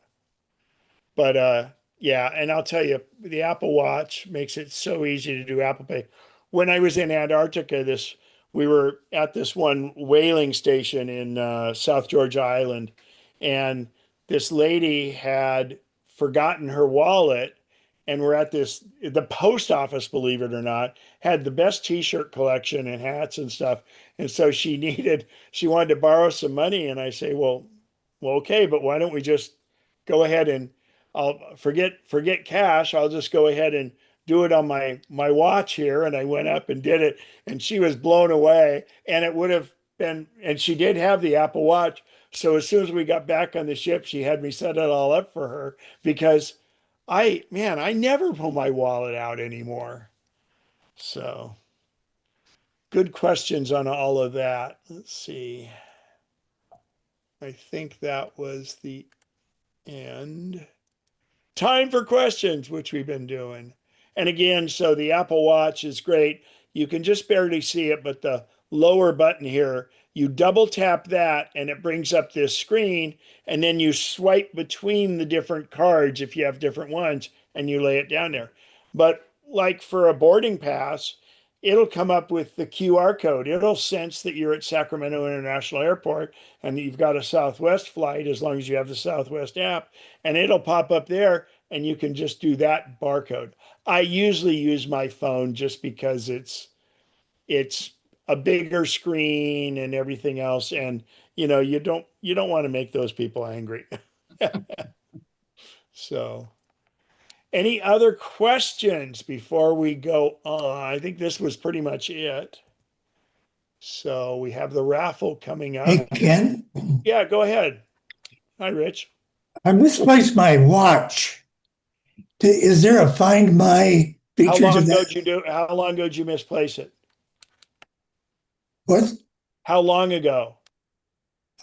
But yeah, and I'll tell you, the Apple Watch makes it so easy to do Apple Pay. When I was in Antarctica, this we were at this one whaling station in South Georgia Island, and this lady had forgotten her wallet, and we're at the post office, believe it or not, had the best t-shirt collection and hats and stuff. And so she wanted to borrow some money, and I say, well, okay, but why don't we just go ahead and I'll forget cash. I'll just go ahead and do it on my watch here. And I went up and did it, and she was blown away. And it would have been, and she did have the Apple Watch. So as soon as we got back on the ship, she had me set it all up for her, because I never pull my wallet out anymore. So good questions on all of that. Let's see. I think that was the end. Time for questions, which we've been doing. And again, so the Apple Watch is great. You can just barely see it, but the lower button here, you double tap that and it brings up this screen. And then you swipe between the different cards if you have different ones, and you lay it down there. But like for a boarding pass, it'll come up with the QR code. It'll sense that you're at Sacramento International Airport and that you've got a Southwest flight, as long as you have the Southwest app, and it'll pop up there, and you can just do that barcode. I usually use my phone just because it's a bigger screen and everything else, and you don't want to make those people angry. So, any other questions before we go on? I think this was pretty much it. So we have the raffle coming Hey, up. Ken, Yeah, go ahead. Hi, Rich. I misplaced my watch. Is there a Find My How feature to long ago that? did you do? How long ago did you misplace it? What? How long ago?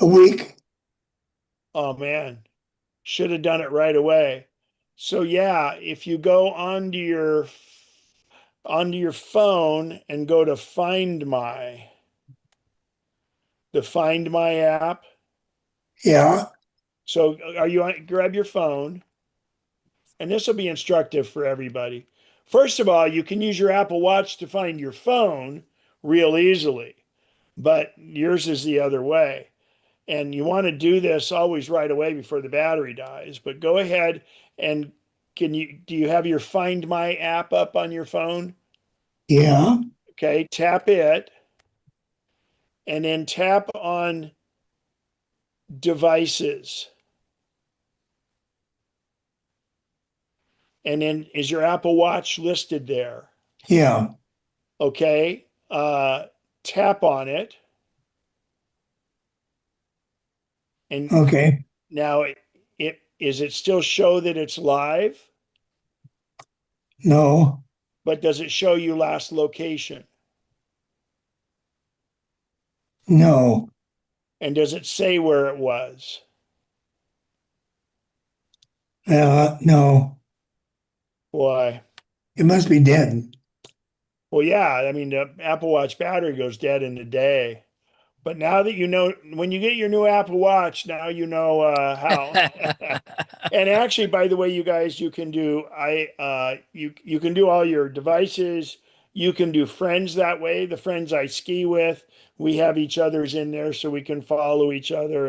A week? Oh man, should have done it right away. So yeah, if you go onto your phone and go to the Find My app. Yeah. So are you on, grab your phone, and this will be instructive for everybody. First of all, you can use your Apple Watch to find your phone real easily, but yours is the other way. And you want to do this always right away before the battery dies. But go ahead and do you have your Find My app up on your phone? Yeah. Okay, tap it and then tap on devices. And then is your Apple Watch listed there? Yeah. Okay, tap on it. And Okay. now is it still show that it's live? No. But does it show you last location? No. And does it say where it was? No. Why? It must be dead. Well, yeah, I mean, the Apple Watch battery goes dead in a day. But now that you know, when you get your new Apple Watch, now you know how. And actually, by the way, you guys, you can do you can do all your devices. You can do friends that way. The friends I ski with, we have each other's in there so we can follow each other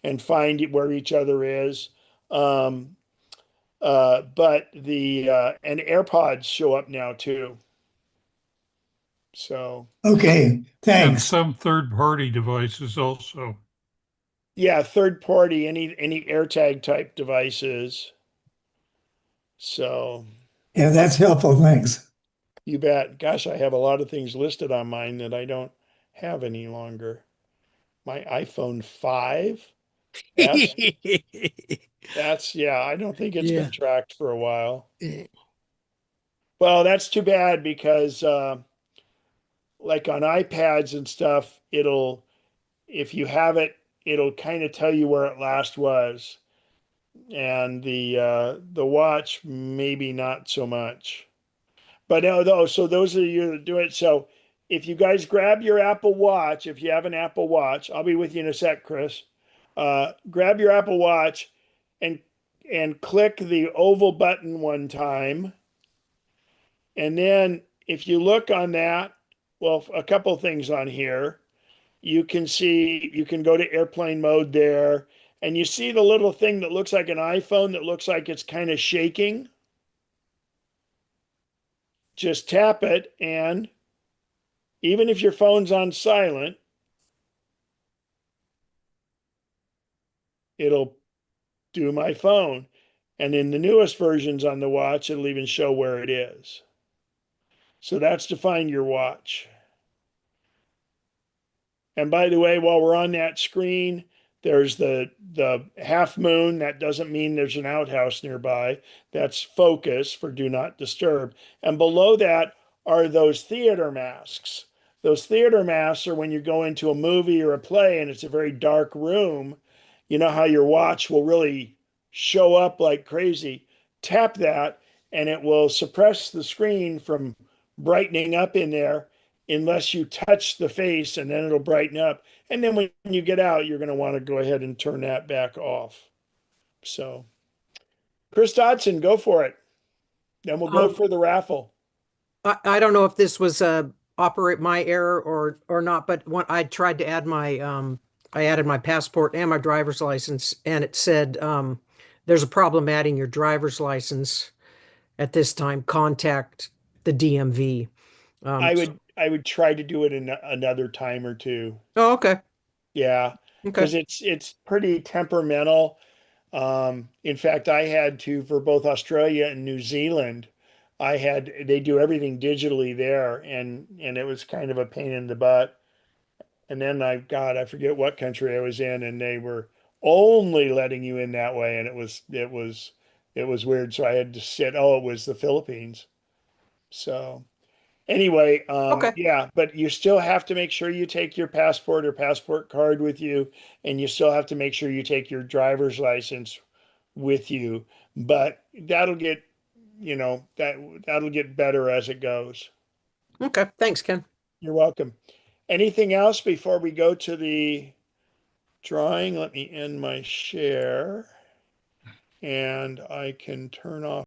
and find where each other is. Um, but the and AirPods show up now too. So Okay. And Thanks. some third-party devices also. yeah, third party, any AirTag type devices. So Yeah, that's helpful. Thanks. you bet. Gosh, I have a lot of things listed on mine that I don't have any longer. My iPhone 5, that's yeah, I don't think it's been Yeah. tracked for a while. Well, that's too bad because like on iPads and stuff, it'll if you have it, it'll kind of tell you where it last was. And the watch maybe not so much. But no, though, so those of you that do it. So if you guys grab your Apple Watch, if you have an Apple Watch, I'll be with you in a sec, Chris. Grab your Apple Watch and click the oval button one time, and then if you look on that, well, a couple things on here. You can see you can go to airplane mode there, and you see the little thing that looks like an iPhone that looks like it's kind of shaking. Just tap it, and even if your phone's on silent, it'll do my phone. And in the newest versions on the watch, it'll even show where it is. So that's to find your watch. And by the way, while we're on that screen, there's the half moon. That doesn't mean there's an outhouse nearby. That's focus for do not disturb. And below that are those theater masks. Those theater masks are when you go into a movie or a play and it's a very dark room. You know how your watch will really show up like crazy. Tap that and it will suppress the screen from brightening up in there unless you touch the face, and then it'll brighten up. And then when you get out, you're going to want to go ahead and turn that back off. So, Chris Dodson, go for it. Then we'll go Um, for the raffle. I don't know if this was operate my error or not, but when I tried to add my I added my passport and my driver's license, and it said there's a problem adding your driver's license at this time. Contact the DMV. I So- would I would try to do it in another time or two. oh, okay, Yeah, okay. because it's pretty temperamental. In fact, I had to for both Australia and New Zealand. They do everything digitally there, and it was kind of a pain in the butt. And then I forget what country I was in, and they were only letting you in that way, and it was weird. So I had to sit. Oh, it was the Philippines. So anyway, Okay. yeah, but you still have to make sure you take your passport or passport card with you, and you still have to make sure you take your driver's license with you. But that'll get, that'll get better as it goes. Okay. Thanks, Ken. You're welcome. Anything else before we go to the drawing? Let me end my share, and I can turn off